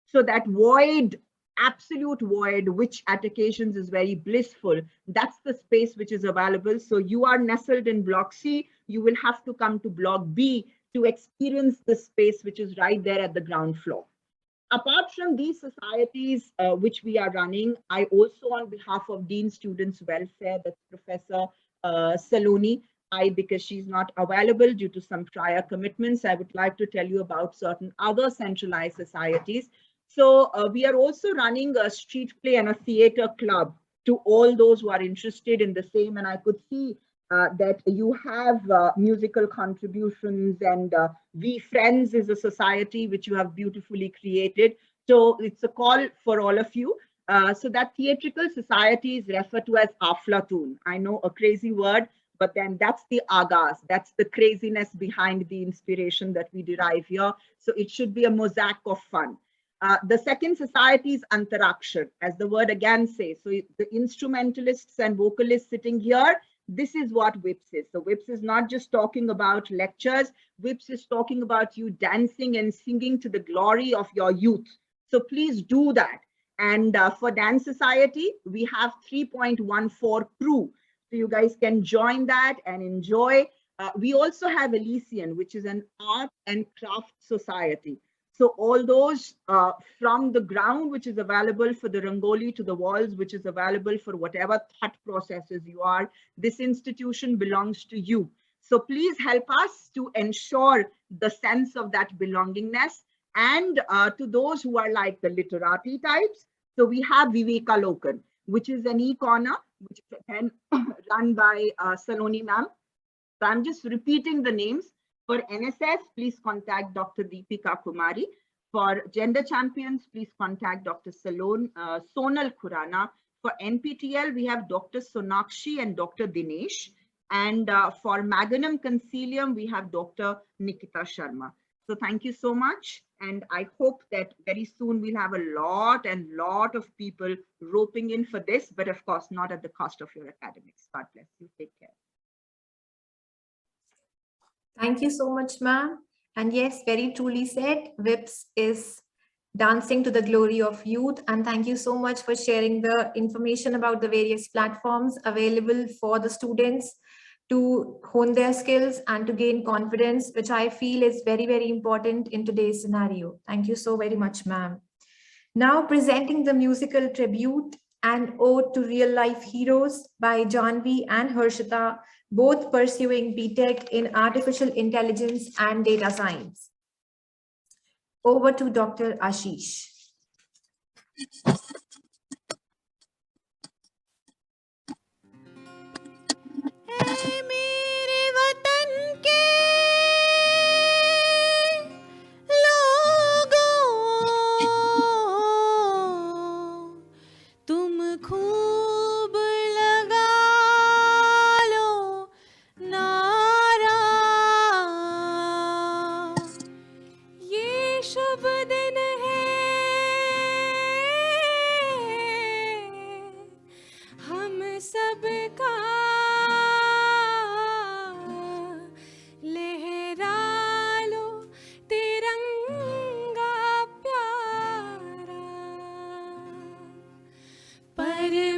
So that void, absolute void, which at occasions is very blissful, that's the space which is available. So you are nestled in Block C, you will have to come to Block B to experience the space which is right there at the ground floor. Apart from these societies which we are running, I also, on behalf of Dean Students Welfare, that's Professor Saloni, because she's not available due to some prior commitments, I would like to tell you about certain other centralized societies. So we are also running a street play and a theater club to all those who are interested in the same. And I could see that you have musical contributions, and We Friends is a society which you have beautifully created. So it's a call for all of you. So that theatrical society is referred to as Aflatun. I know, a crazy word, but then that's the agas, that's the craziness behind the inspiration that we derive here. So it should be a mosaic of fun. The second society is Antarakshar, as the word again says. So the instrumentalists and vocalists sitting here, this is what WIPS is. So WIPS is not just talking about lectures, WIPS is talking about you dancing and singing to the glory of your youth. So please do that. And for Dance Society, we have 3.14 crew. So you guys can join that and enjoy. We also have Elysian, which is an art and craft society. So all those from the ground, which is available for the Rangoli, to the walls, which is available for whatever thought processes you are, this institution belongs to you. So please help us to ensure the sense of that belongingness. And to those who are like the literati types, so we have Viveka Lokan, which is an e-corner which is again run by Saloni ma'am. So I'm just repeating the names. For NSS, please contact Dr. Deepika Kumari. For Gender Champions, please contact Dr. Sonal Khurana. For NPTL, we have Dr. Sonakshi and Dr. Dinesh. And for Magnum Concilium, we have Dr. Nikita Sharma. So thank you so much. And I hope that very soon we'll have a lot of people roping in for this, but of course, not at the cost of your academics. God bless you. Take care. Thank you so much, ma'am. And yes, very truly said, WIPS is dancing to the glory of youth. And thank you so much for sharing the information about the various platforms available for the students to hone their skills and to gain confidence, which I feel is very, very important in today's scenario. Thank you so very much, ma'am. Now presenting the musical tribute and ode to real life heroes by Janvi and Harshita, both pursuing BTech in Artificial Intelligence and Data Science. Over to Dr. Ashish. मेरे वतन के लोगों, तुम खूब लगा लो नारा, ये शुभ दिन है हम सबका,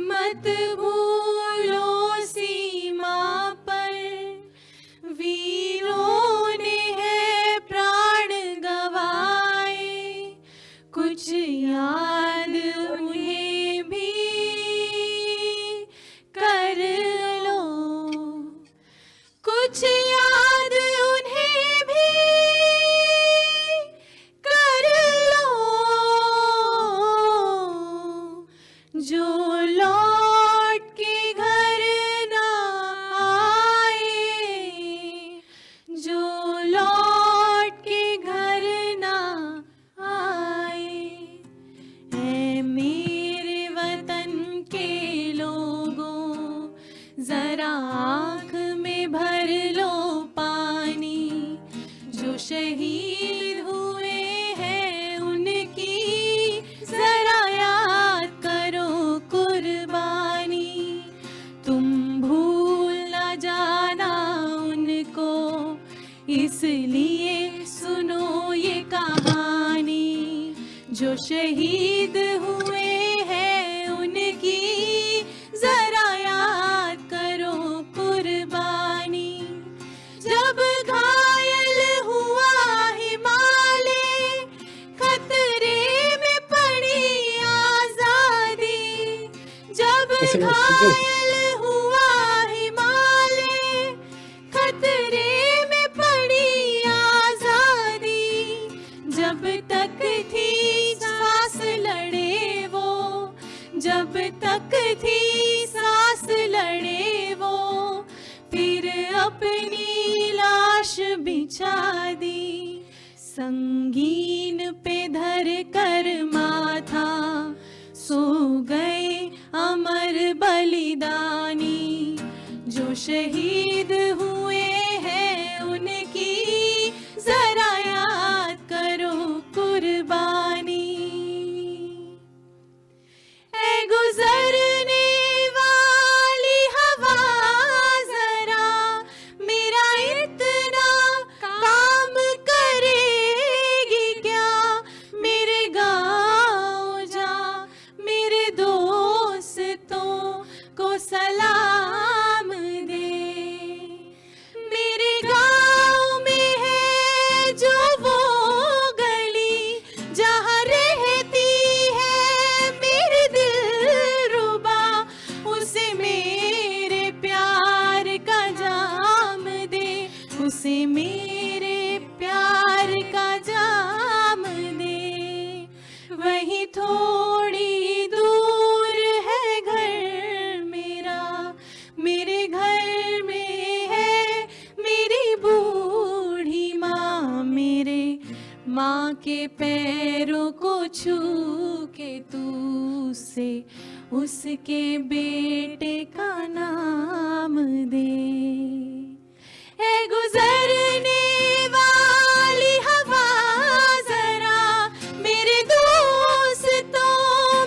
मत भूलो सीमा पर वीरों ने है प्राण गवाए, कुछ याद उन्हें भी कर लो, कुछ याद उन्हें भी कर लो, जो लौट के घर ना आए, जो लौट के घर ना आए। ऐ मेरे वतन के लोगों, जरा आँख में भर लो पानी, जो शहीद हुए हैं उनकी जरा याद करो कुर्बानी, तुम भूल न जाना उनको, इसलिए सुनो ये कहानी, जो शहीद हुए हैं उनकी जरा याद करो कुर्बानी। जब घायल हुआ हिमालय, खतरे में पड़ी आजादी, जब घायल हुआ हिमालय, खतरे में पड़ी आजादी, जब तक थी सांस लड़े वो, जब तक थी सांस लड़े वो, फिर अपनी लाश बिछा दी, संगीन पे धर कर माथा, सो गए अमर बलिदानी, जो शहीद हुए हैं उनकी जरा याद करो कुर्बानी। ऐ गुजरने वाली हवा जरा मेरा इतना काम करेगी क्या, मेरे गाँव जा मेरे दोस्तों को सलाम दे, पैरों को छू के तू से उसके बेटे का नाम दे। है गुजरने वाली हवा जरा मेरे दोस्तों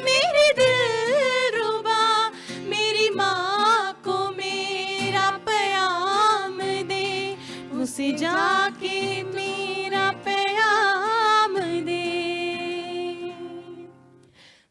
मेरे दिलरुबा, मेरी माँ को मेरा प्याम दे, उसे जाके मेरा प्याम दे।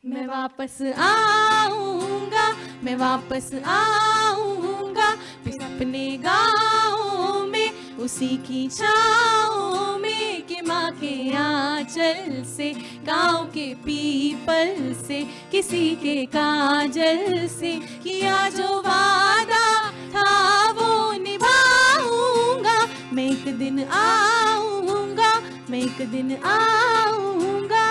मैं वापस आऊंगा, मैं वापस आऊंगा, फिर अपने गाँव में उसी की छाँव में, कि माँ के आंचल से गाँव के पीपल से किसी के काजल से किया जो वादा था वो निभाऊंगा। मैं एक दिन आऊंगा, मैं एक दिन आऊंगा।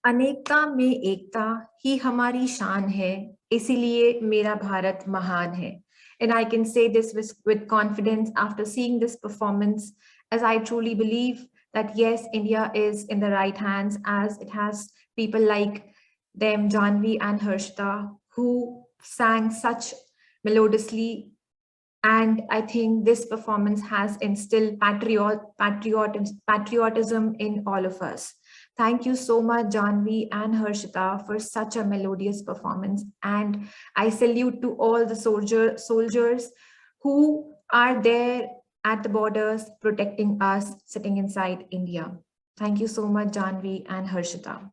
अनेकता में एकता ही हमारी शान है, इसीलिए मेरा भारत महान है. And I can say this with confidence after seeing this performance, as I truly believe that yes, India is in the right hands, as it has people like them, Janvi and Harshita, who sang such melodiously. And I think this performance has instilled patriotism in all of us. Thank you so much, Janvi and Harshita, for such a melodious performance. And I salute to all the soldiers who are there at the borders protecting us sitting inside India. Thank you so much, Janvi and Harshita.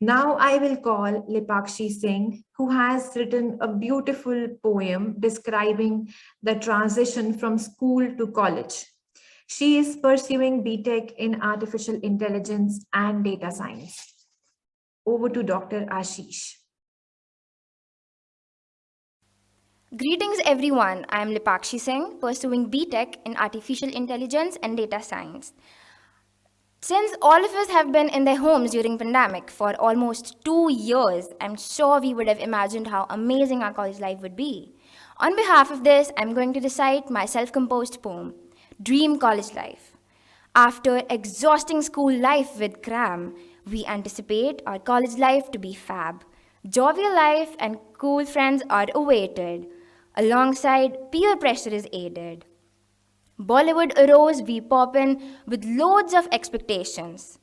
Now I will call Lipakshi Singh, who has written a beautiful poem describing the transition from school to college. She is pursuing BTech in Artificial Intelligence and Data Science. Over to Dr. Ashish. Greetings everyone, I am Lipakshi Singh, pursuing BTech in Artificial Intelligence and Data Science. Since all of us have been in their homes during pandemic for almost 2 years, I'm sure we would have imagined how amazing our college life would be. On behalf of this, I'm going to recite my self-composed poem, Dream College Life. After exhausting school life with cram, we anticipate our college life to be fab. Jovial life and cool friends are awaited. Alongside, peer pressure is aided. Bollywood arose, we pop in with loads of expectations.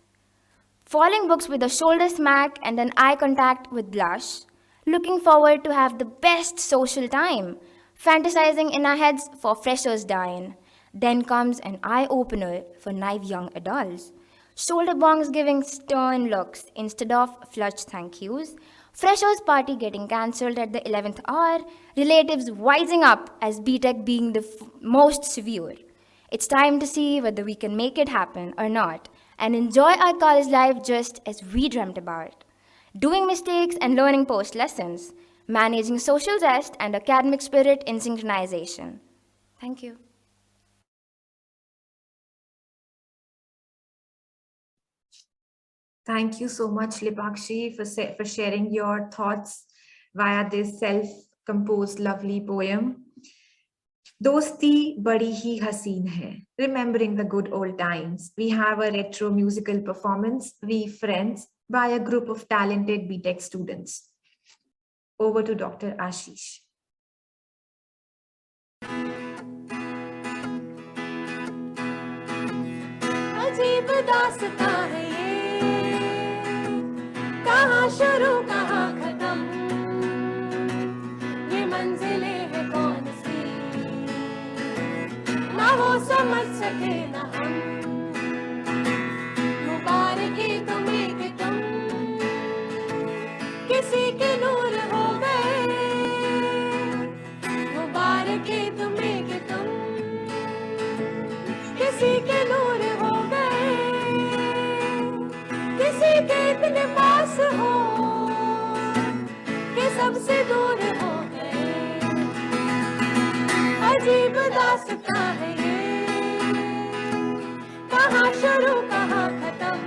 Falling books with a shoulder smack and an eye contact with blush. Looking forward to have the best social time. Fantasizing in our heads for freshers dine. Then comes an eye-opener for naive young adults. Shoulder bongs giving stern looks instead of flushed thank yous. Freshers party getting cancelled at the 11th hour. Relatives wising up as BTech being the most severe. It's time to see whether we can make it happen or not and enjoy our college life just as we dreamt about. Doing mistakes and learning post-lessons. Managing social zest and academic spirit in synchronization. Thank you. Thank you so much, Lipakshi, for sharing your thoughts via this self-composed lovely poem. Dosti badi hi haseen hai. Remembering the good old times. We have a retro musical performance, We Friends, by a group of talented BTech students. Over to Dr. Ashish. अजीब दास्तां है ये, कहाँ शुरू कहाँ खत्म, ये मंजिलें है कौन सी, ना वो समझ सके ना हम। मुबारकी तुम्हें कि तुम किसी के नूर हो गए, मुबारकी तुम्हें कि तुम किसी के नूर हो गए, किसी के इतने पास हो कि सबसे दूर हो गए। अजीब दास्तां है ये, कहाँ शुरू कहाँ खत्म,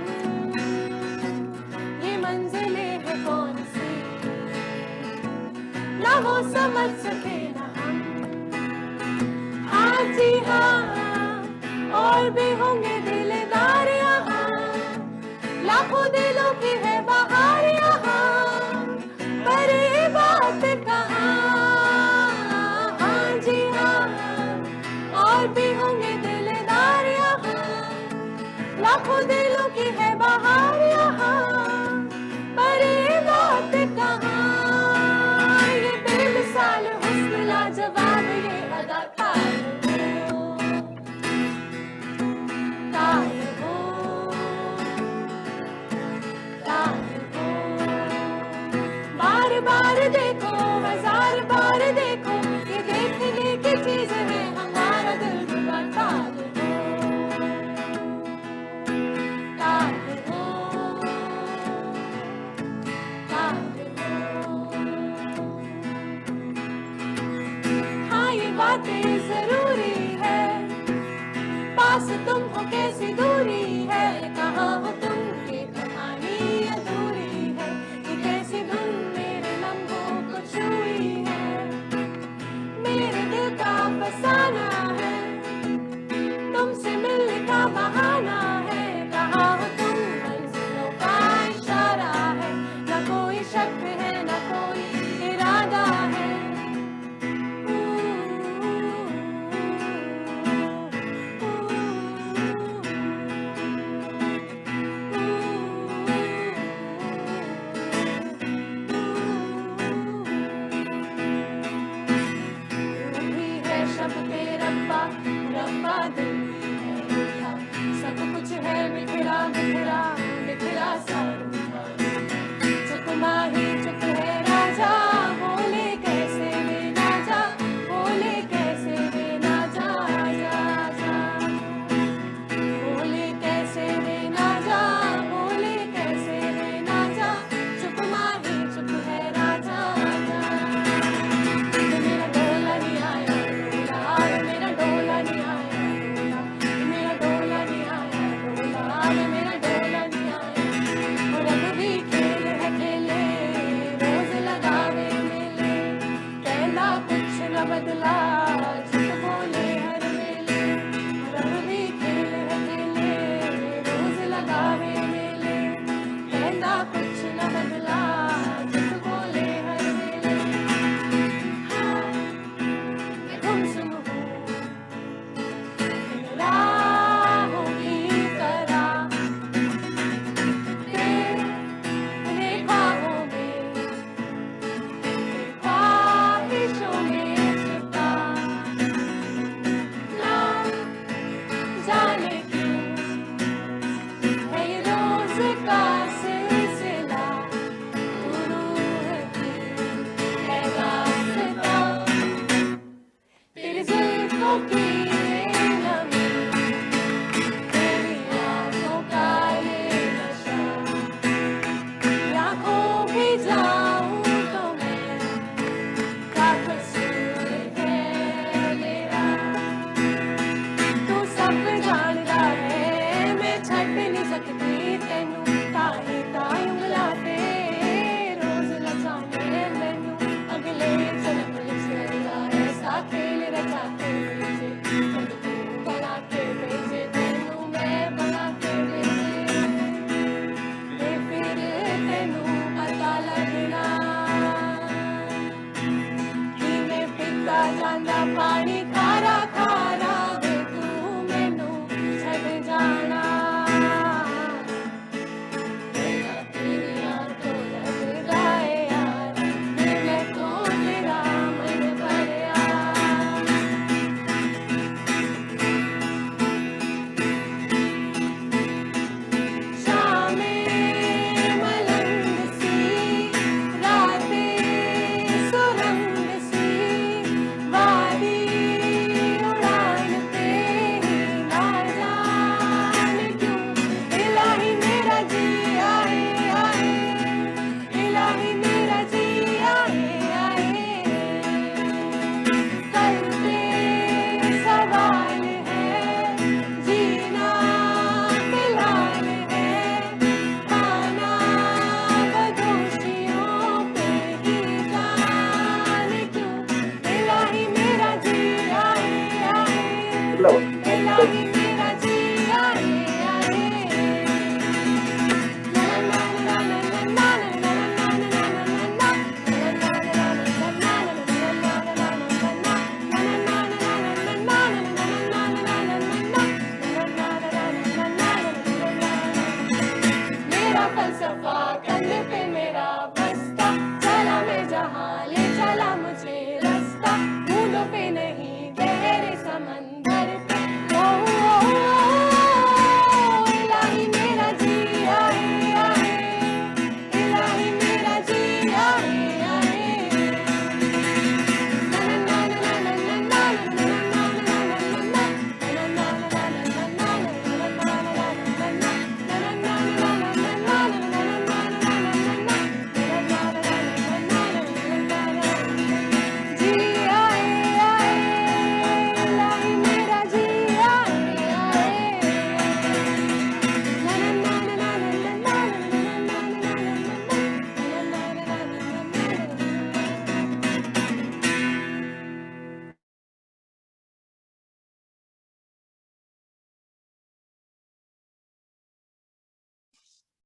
ये मंजिलें है कौन वो समझ सके न हम। हाँ जी हाँ, और भी होंगे दिलदार यहाँ, लाखों दिलों की है बहार यहाँ, पर ये बात कहाँ। हाँ जी हाँ, और भी होंगे दिलदार यहाँ, लाखों दिलों की है बहार यहाँ, पर ये बात कहाँ। ये बेमिसाल हुस्न लाजवाब ये अदाकार हो, कार हो, कार हो। बार बार देखो, हजार बार देखो, ये देखने की चीज है हमारा दिल रुबा ताल हो, ताल हो, ताल हो। हाँ ये बातें जरूरी है, पास तुम हो कैसी दूरी है, कहाँ हो तुम ये कहानी अधूरी है, ये कैसी धुन मेरे लम्हों को छुई है, मेरे दिल का फसाना है, तुमसे मिलने का बहाना है, कहाँ हो तुम मंजिलों का इशारा है, न कोई शक है न कोई इरादा है। तू भी है शब के रब्बा, रब्बा दिल भी है रूठा, सब कुछ है बिखरा बिखरा बिखरा सा रूठा। चुप माही चुप है राजा, बोले कैसे वे ना जा, बोले कैसे वे ना जा, जा जा, बोले कैसे वे ना जा, बोले कैसे वे ना जा, चुप माही चुप है राजा जा। मेरा डोला नहीं आया डोला, मेरा डोला नहीं आया डोला, मेरा डोला नहीं आया डोला, मेरा डोला नहीं आया। और अब भी खेल है खेले, रोज लगावे मेले, कहना कुछ न बदला, झूठ बोले हर मेले। और अब भी खेल है खेले, रोज लगावे मेले, कहना कुछ न बदला, झूठ बोले हर मेले। हाँ, मैं गुमसुम हूँ इन राहों की तरह, तेरे ख्वाबों में, तेरे ख्वाहिशों में छुपा।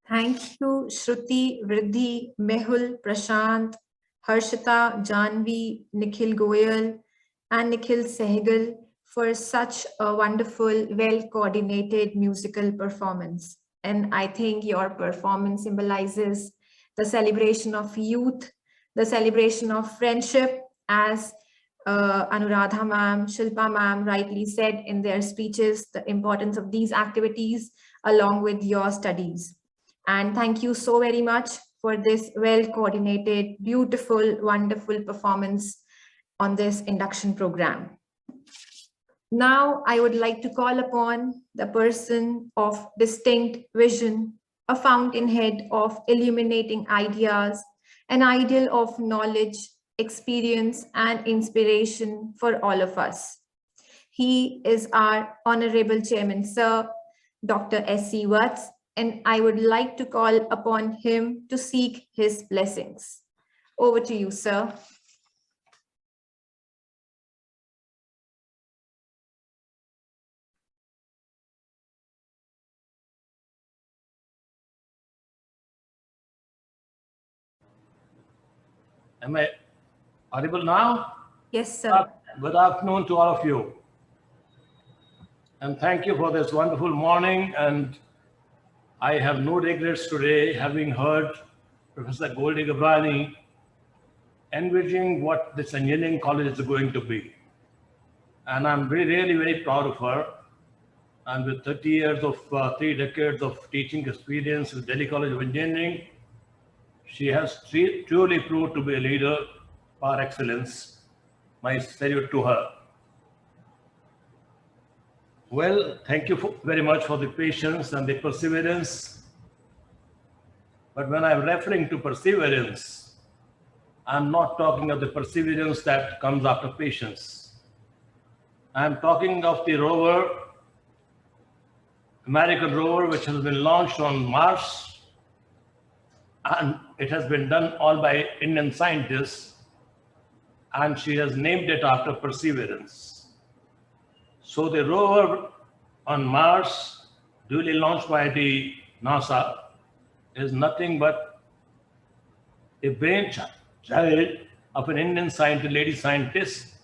Thank you, Shruti, Vriddhi, Mehul, Prashant, Harshita, Janvi, Nikhil Goyal, and Nikhil Sehgal for such a wonderful, well-coordinated musical performance. And I think your performance symbolizes the celebration of youth, the celebration of friendship, as Anuradha ma'am, Shilpa ma'am rightly said in their speeches, the importance of these activities along with your studies. And thank you so very much for this well-coordinated, beautiful, wonderful performance on this induction program. Now, I would like to call upon the person of distinct vision, a fountainhead of illuminating ideas, an ideal of knowledge, experience, and inspiration for all of us. He is our Honorable Chairman, Sir, Dr. S.C. Watts, and I would like to call upon him to seek his blessings. Over to you, sir. Am I audible now? Yes, sir. Good afternoon to all of you. And thank you for this wonderful morning. And I have no regrets today, having heard Professor Goldie Gabani envisioning what this engineering college is going to be. And I'm really very proud of her. And with 30 years of 3 decades of teaching experience with Delhi College of Engineering, she has truly proved to be a leader par excellence. My salute to her. Well, thank you very much for the patience and the perseverance. But when I'm referring to perseverance, I'm not talking of the perseverance that comes after patience. I'm talking of the rover, American rover, which has been launched on Mars. And it has been done all by Indian scientists, and she has named it after perseverance. So the rover on Mars, duly launched by the NASA, is nothing but a brainchild of an Indian scientist, lady scientist,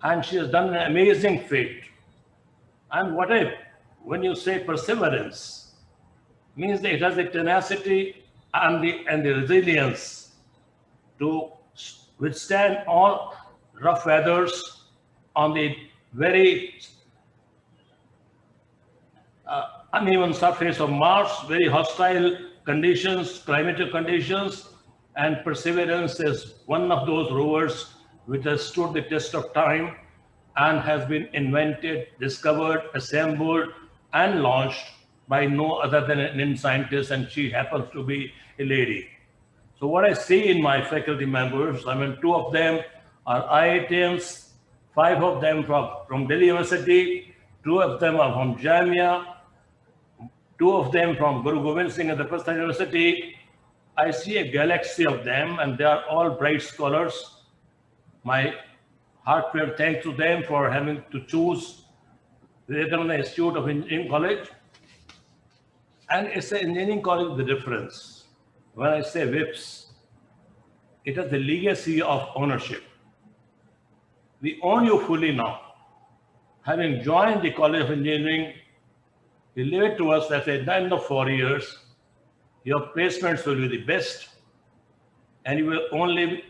and she has done an amazing feat. And when you say perseverance, means that it has the tenacity and the resilience to withstand all rough weathers on the very uneven surface of Mars, very hostile conditions, climatic conditions, and Perseverance is one of those rovers which has stood the test of time and has been invented, discovered, assembled, and launched by no other than an Indian scientist, and she happens to be a lady. So what I see in my faculty members, 2 of them are IITians, 5 of them from Delhi University, 2 of them are from Jamia, 2 of them from Guru Gobind Singh at the Preston University. I see a galaxy of them, and they are all bright scholars. My heartfelt thanks to them for having to choose Vivekananda Institute of Engineering College. And it's an engineering college with a difference. When I say VIPS, it has the legacy of ownership. We own you fully now. Having joined the College of Engineering, you leave it to us that at the end of 4 years, your placements will be the best, and you will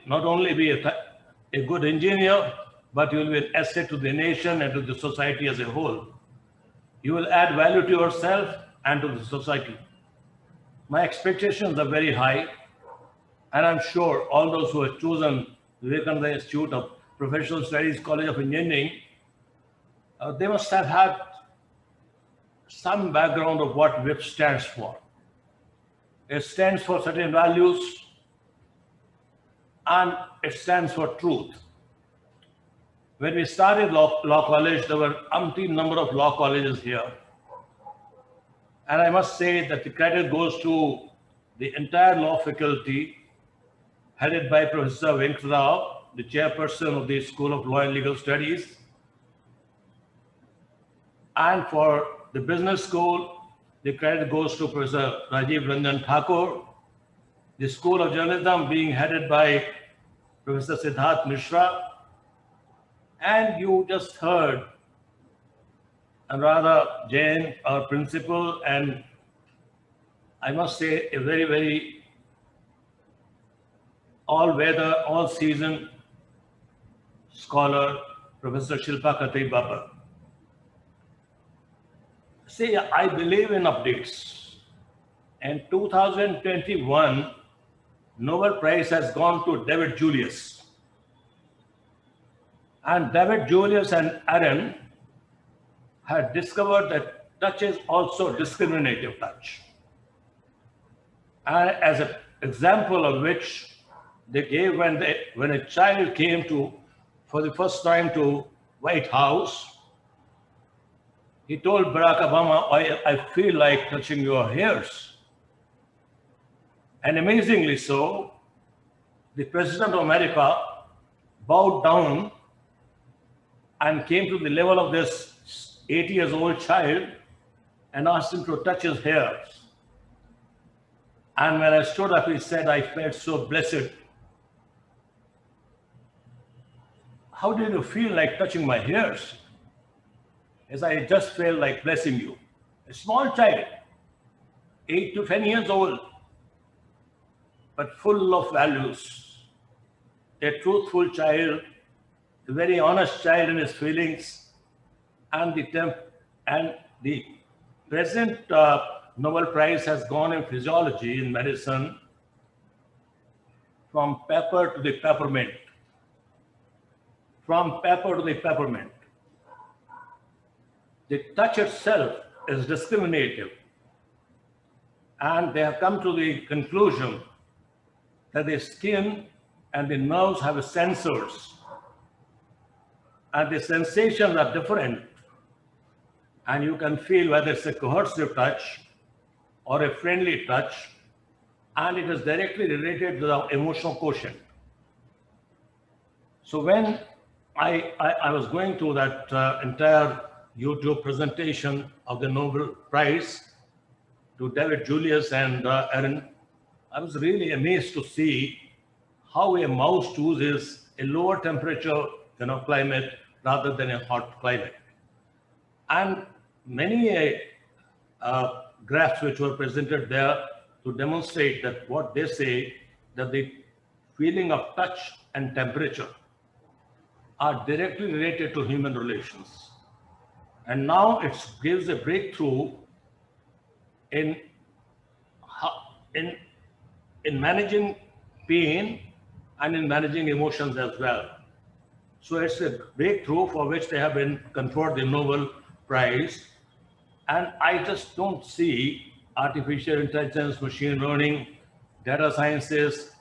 not only be a good engineer, but you will be an asset to the nation and to the society as a whole. You will add value to yourself and to the society. My expectations are very high, and I'm sure all those who have chosen Vivekananda Institute of Professional Studies College of Engineering, they must have had some background of what WIP stands for. It stands for certain values, and it stands for truth. When we started law college, there were umpteen number of law colleges here. And I must say that the credit goes to the entire law faculty, headed by Professor Venkata Rao, the chairperson of the School of Law and Legal Studies, and for the business school, the credit goes to Professor Rajiv Ranjan Thakur. The School of Journalism being headed by Professor Siddharth Mishra. And you just heard Anuradha Jain, our principal, and I must say a very, very all-weather, all-season scholar, Professor Shilpa Khatri Baba. See, I believe in updates. In 2021, Nobel Prize has gone to David Julius. And David Julius and Aaron had discovered that touch is also discriminative touch. And as an example of which they gave when a child came for the first time to White House, he told Barack Obama, I feel like touching your hairs. And amazingly so, the President of America bowed down and came to the level of this 80 years old child and asked him to touch his hairs. And when I stood up, he said, I felt so blessed. How did you feel like touching my hairs? As I just felt like blessing you. A small child, 8 to 10 years old, but full of values. A truthful child, a very honest child in his feelings, and the present Nobel Prize has gone in physiology, in medicine, from pepper to the peppermint. From pepper to the peppermint. The touch itself is discriminative. And they have come to the conclusion that the skin and the nerves have sensors. And the sensations are different. And you can feel whether it's a coercive touch or a friendly touch. And it is directly related to the emotional quotient. So when I was going through that entire YouTube presentation of the Nobel Prize to David Julius and Aaron, I was really amazed to see how a mouse chooses a lower temperature climate rather than a hot climate. And many graphs which were presented there to demonstrate that what they say, that the feeling of touch and temperature are directly related to human relations. And now it gives a breakthrough in managing pain and in managing emotions as well. So it's a breakthrough for which they have been conferred the Nobel Prize. And I just don't see artificial intelligence, machine learning, data sciences,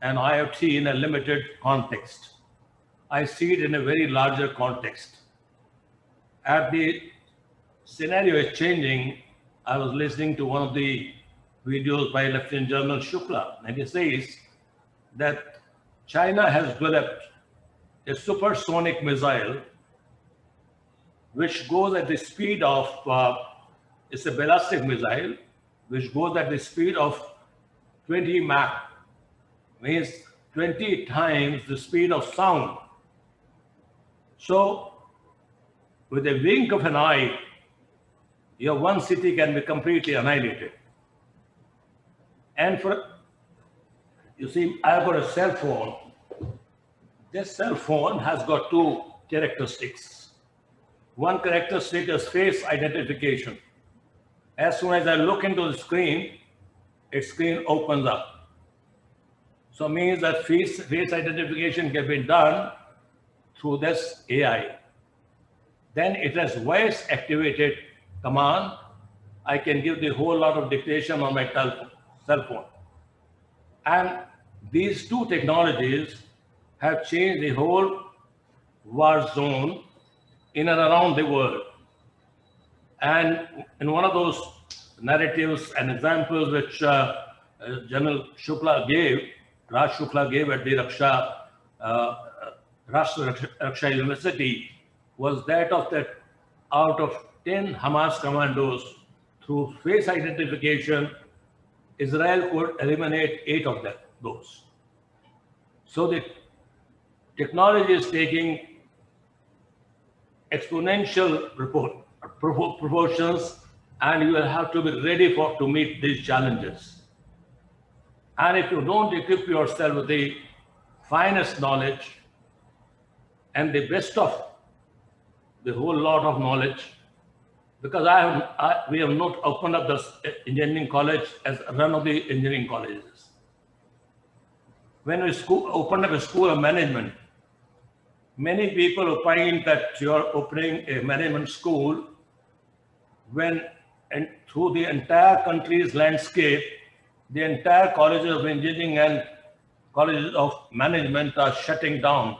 and IoT in a limited context. I see it in a very larger context. As the scenario is changing, I was listening to one of the videos by Lieutenant General Shukla, and he says that China has developed a supersonic missile which goes at the speed of, it's a ballistic missile, which goes at the speed of 20 Mach, means 20 times the speed of sound. So, with a wink of an eye, your one city can be completely annihilated. And you see, I've got a cell phone. This cell phone has got two characteristics. One characteristic is face identification. As soon as I look into the screen, its screen opens up. So it means that face identification can be done through this AI. Then it has voice activated command. I can give the whole lot of dictation on my cell phone. And these two technologies have changed the whole war zone in and around the world. And in one of those narratives and examples which General Shukla gave, Raj Shukla gave at the Rashtra Raksha University, was that out of 10 Hamas commandos, through face identification, Israel could eliminate 8 of those. So the technology is taking exponential proportions, and you will have to be ready to meet these challenges. And if you don't equip yourself with the finest knowledge and the best of the whole lot of knowledge, because we have not opened up the engineering college as one of the engineering colleges. When we opened up a school of management, many people opine that you are opening a management school when, and through the entire country's landscape, the entire colleges of engineering and colleges of management are shutting down.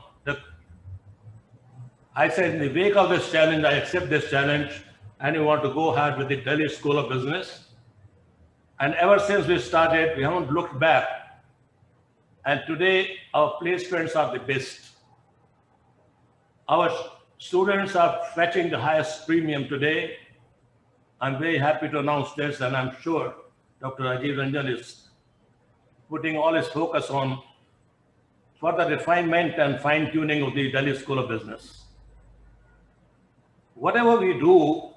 I said, in the wake of this challenge, I accept this challenge, and we want to go ahead with the Delhi School of Business. And ever since we started, we haven't looked back. And today, our placements are the best. Our students are fetching the highest premium today. I'm very happy to announce this, and I'm sure Dr. Rajiv Ranjan is putting all his focus on further refinement and fine-tuning of the Delhi School of Business. Whatever we do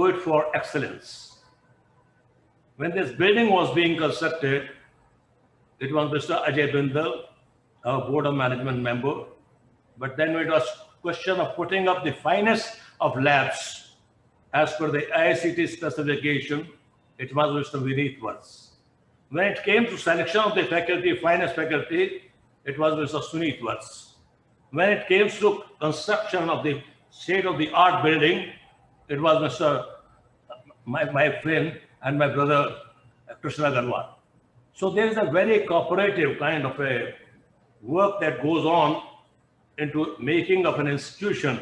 it for excellence. When this building was being constructed, it was Mr. Ajay Bindal, our Board of Management member. But then it was question of putting up the finest of labs as per the IICT specification. It was Mr. Vineet Vats. When it came to selection of the faculty, finest faculty, it was Mr. Suneet Vats. When it came to construction of the state-of-the-art building, it was my friend and my brother, Krishna Agarwal. So there is a very cooperative kind of a work that goes on into making of an institution.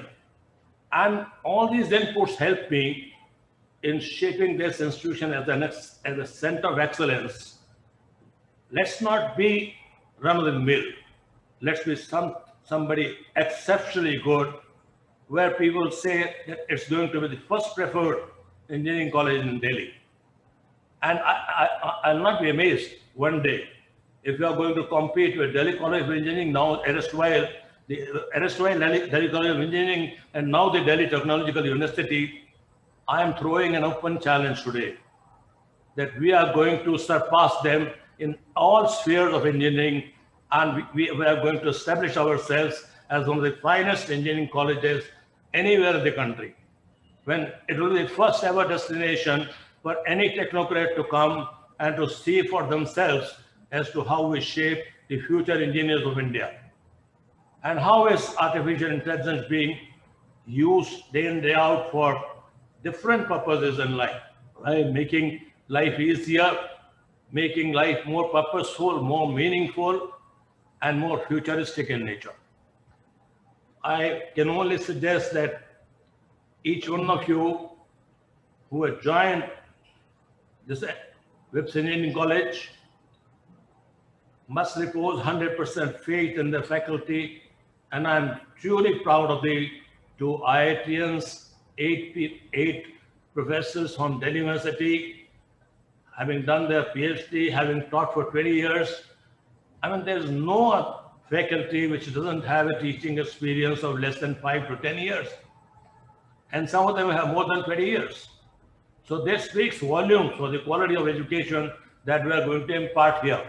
And all these inputs help me in shaping this institution as a center of excellence. Let's not be run-of-the-mill. Let's be somebody exceptionally good, where people say that it's going to be the first preferred engineering college in Delhi. And I'll not be amazed one day if you are going to compete with Delhi College of Engineering, now erstwhile Delhi College of Engineering, and now the Delhi Technological University. I am throwing an open challenge today that we are going to surpass them in all spheres of engineering, and we are going to establish ourselves as one of the finest engineering colleges anywhere in the country. When it will be the first ever destination for any technocrat to come and to see for themselves as to how we shape the future engineers of India. And how is artificial intelligence being used day in, day out for different purposes in life, right? Making life easier, making life more purposeful, more meaningful, and more futuristic in nature. I can only suggest that each one of you who have joined this WIPS Engineering College must repose 100% faith in the faculty, and I'm truly proud of the 2 IITians, 8 professors from Delhi University, having done their PhD, having taught for 20 years. I mean, there's no faculty which doesn't have a teaching experience of less than 5 to 10 years. And some of them have more than 20 years. So this speaks volumes for the quality of education that we are going to impart here.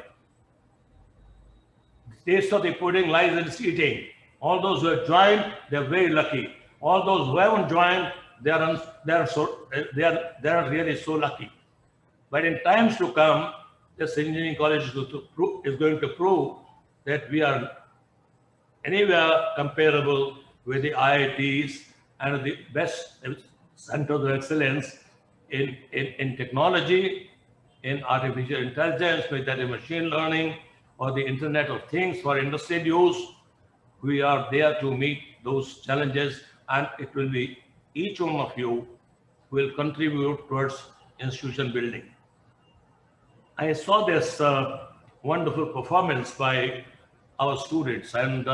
The taste of the pudding lies in its eating. All those who have joined, they're very lucky. All those who haven't joined, they are really so lucky. But in times to come, this engineering college is going to prove that we are anywhere comparable with the IITs and the best centers of excellence in technology, in artificial intelligence, whether that is machine learning or the Internet of Things for industrial use. We are there to meet those challenges, and it will be each one of you who will contribute towards institution building. I saw this wonderful performance by our students, and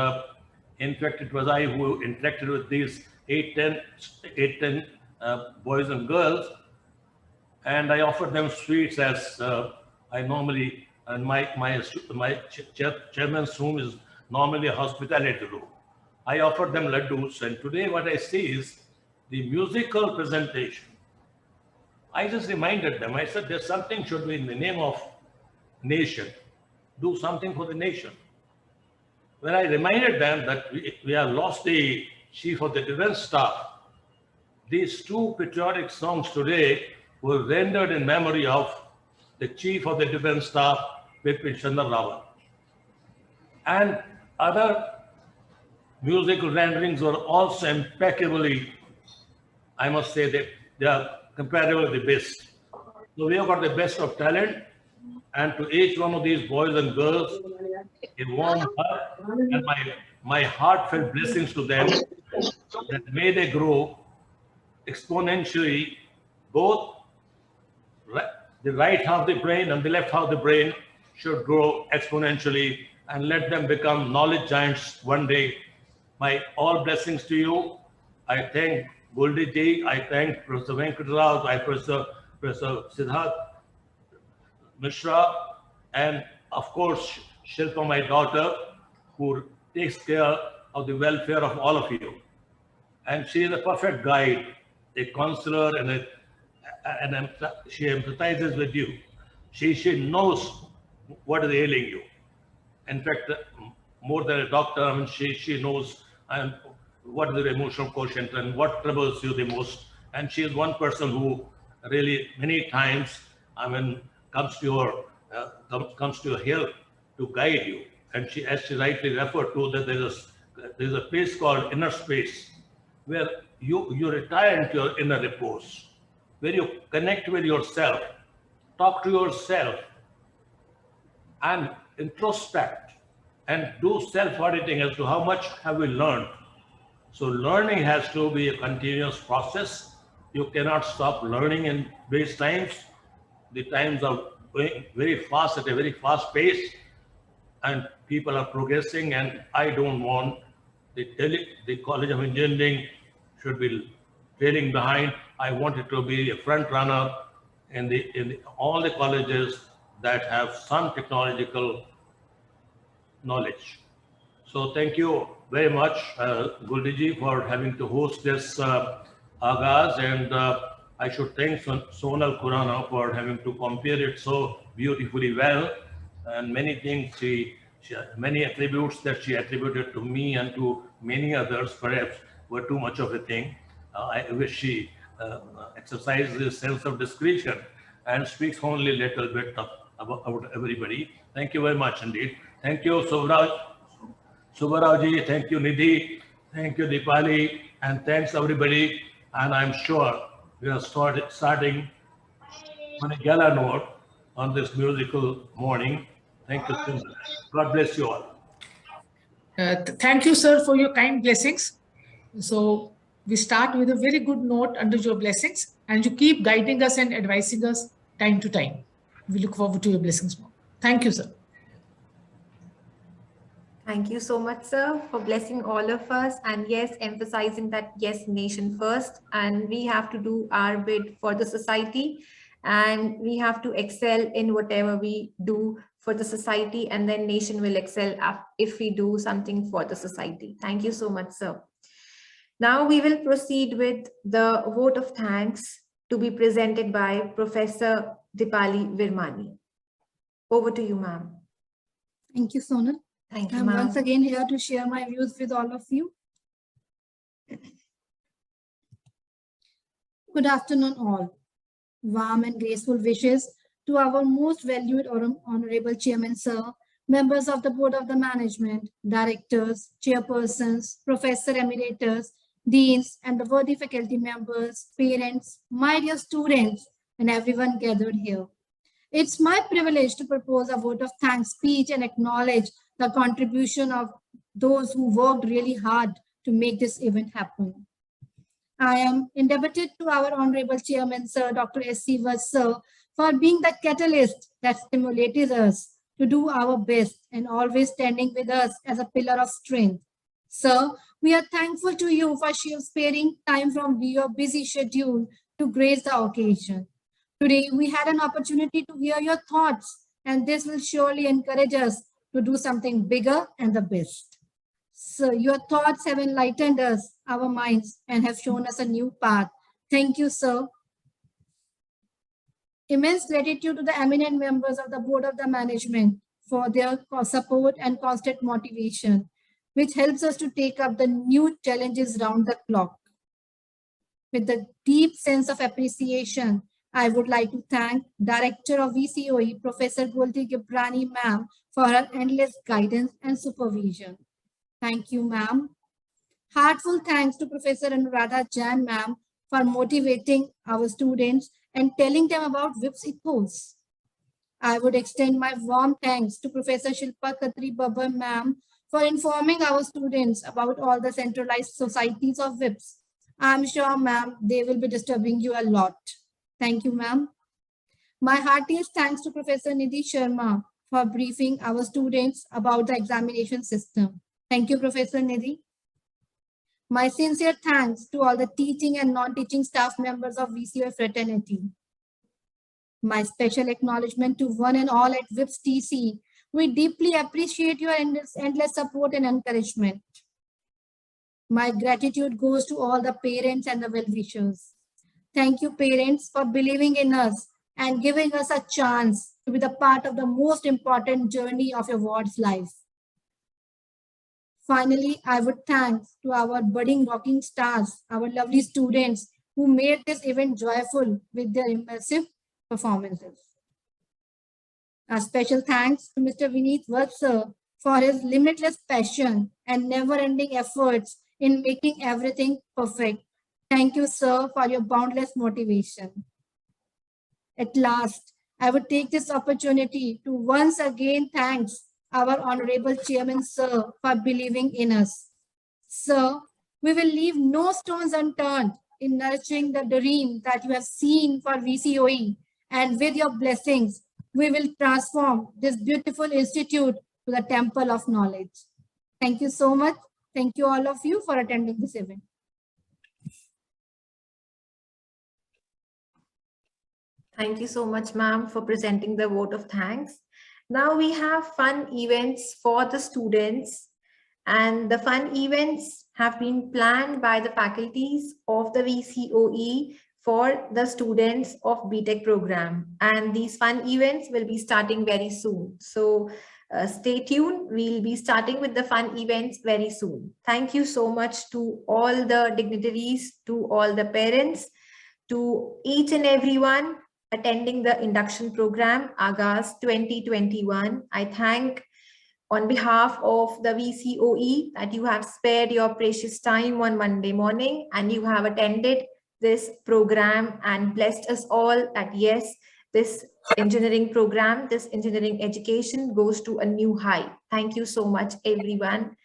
in fact, it was I who interacted with these 8, 10 boys and girls. and I offered them sweets as I normally, and my chairman's room is normally a hospitality room. I offered them laddus, and today what I see is the musical presentation. I just reminded them, I said, there's something should be in the name of nation. Do something for the nation. When I reminded them that we have lost the chief of the defense staff, these two patriotic songs today were rendered in memory of the chief of the defense staff, Bipin Chandra Rawat. And other musical renderings were also impeccably, I must say that they are comparably the best. So we have got the best of talent, and to each one of these boys and girls, a warm hug and my heartfelt blessings to them, that may they grow exponentially, both the right half of the brain and the left half of the brain should grow exponentially, and let them become knowledge giants one day. My all blessings to you. I thank Goldie ji, I thank Professor Venkatrao, I Professor Siddharth Mishra, and of course, Shilpa, my daughter, who takes care of the welfare of all of you. And she is a perfect guide, a counselor, and she empathizes with you. She knows what is ailing you. In fact, more than a doctor, I mean, she knows what is the emotional quotient and what troubles you the most. And she is one person who really many times, I mean, comes to your help to guide you. And she, as she rightly referred to, that there's a place called inner space, where you retire into your inner repose, where you connect with yourself, talk to yourself, and introspect, and do self-auditing as to how much have we learned. So learning has to be a continuous process. You cannot stop learning in these times. The times are going very fast, at a very fast pace, and people are progressing, and I don't want the College of Engineering should be trailing behind. I want it to be a front runner in all the colleges that have some technological knowledge. So thank you very much, Goldie ji, for having to host this Agaz, and I should thank Sonal Khurana for having to compare it so beautifully well, and many things many attributes that she attributed to me and to many others perhaps were too much of a thing. I wish she exercises a sense of discretion and speaks only a little bit about everybody. Thank you very much indeed. Thank you, Subbarao ji. Thank you, Nidhi. Thank you, Dipali. And thanks everybody. And I'm sure we are starting on a gala note on this musical morning. Thank you so much. God bless you all. Thank you, sir, for your kind blessings. So we start with a very good note under your blessings, and you keep guiding us and advising us time to time. We look forward to your blessings more. Thank you, sir. Thank you so much, sir, for blessing all of us. And yes, emphasizing that, yes, nation first, and we have to do our bit for the society, and we have to excel in whatever we do for the society, and then nation will excel if we do something for the society. Thank you so much, sir. Now we will proceed with the vote of thanks to be presented by Professor Dipali Virmani. Over to you, ma'am. Thank you, Sonal. Thank you, I'm ma'am. once again here to share my views with all of you. Good afternoon, all. Warm and graceful wishes to our most valued Honorable Chairman, sir, members of the Board of the Management, directors, chairpersons, professor emeritus, deans, and the worthy faculty members, parents, my dear students, and everyone gathered here. It's my privilege to propose a vote of thanks speech and acknowledge the contribution of those who worked really hard to make this event happen. I am indebted to our Honorable Chairman, Sir Dr. S.C. Vats, sir, for being the catalyst that stimulated us to do our best and always standing with us as a pillar of strength. Sir, we are thankful to you for sparing time from your busy schedule to grace the occasion. Today, we had an opportunity to hear your thoughts, and this will surely encourage us to do something bigger and the best. So your thoughts have enlightened us, our minds, and have shown us a new path. Thank you, sir. Immense gratitude to the eminent members of the Board of the Management for their support and constant motivation, which helps us to take up the new challenges round the clock. With a deep sense of appreciation, I would like to thank Director of VCOE, Professor Goldi Gibrani ma'am, for her endless guidance and supervision. Thank you, ma'am. Heartfelt thanks to Professor Anuradha Jain ma'am for motivating our students and telling them about WIPS Ethos. I would extend my warm thanks to Professor Shilpa Khatri Babbar ma'am for informing our students about all the centralized societies of WIPS. I'm sure, ma'am, they will be disturbing you a lot. Thank you, ma'am. My heartiest thanks to Professor Nidhi Sharma for briefing our students about the examination system. Thank you, Professor Nidhi. My sincere thanks to all the teaching and non-teaching staff members of VCOE fraternity. My special acknowledgement to one and all at WIPS TC. We deeply appreciate your endless support and encouragement. My gratitude goes to all the parents and the well-wishers. Thank you, parents, for believing in us and giving us a chance to be the part of the most important journey of your ward's life. Finally, I would thank to our budding rocking stars, our lovely students who made this event joyful with their immersive performances. A special thanks to Mr. Vineet Vatsar for his limitless passion and never-ending efforts in making everything perfect. Thank you, sir, for your boundless motivation. At last, I would take this opportunity to once again thank our Honorable Chairman, sir, for believing in us. Sir, we will leave no stones unturned in nurturing the dream that you have seen for VCOE, and with your blessings, we will transform this beautiful institute to the temple of knowledge. Thank you so much. Thank you all of you for attending this event. Thank you so much, ma'am, for presenting the vote of thanks. Now we have fun events for the students, and the fun events have been planned by the faculties of the VCOE for the students of BTech program. And these fun events will be starting very soon. So stay tuned. We'll be starting with the fun events very soon. Thank you so much to all the dignitaries, to all the parents, to each and everyone attending the induction program, August 2021. I thank on behalf of the VCOE that you have spared your precious time on Monday morning and you have attended this program and blessed us all that yes, this engineering program, this engineering education goes to a new height. Thank you so much, everyone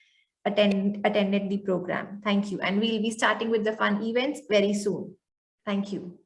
attended the program. Thank you. And we'll be starting with the fun events very soon. Thank you.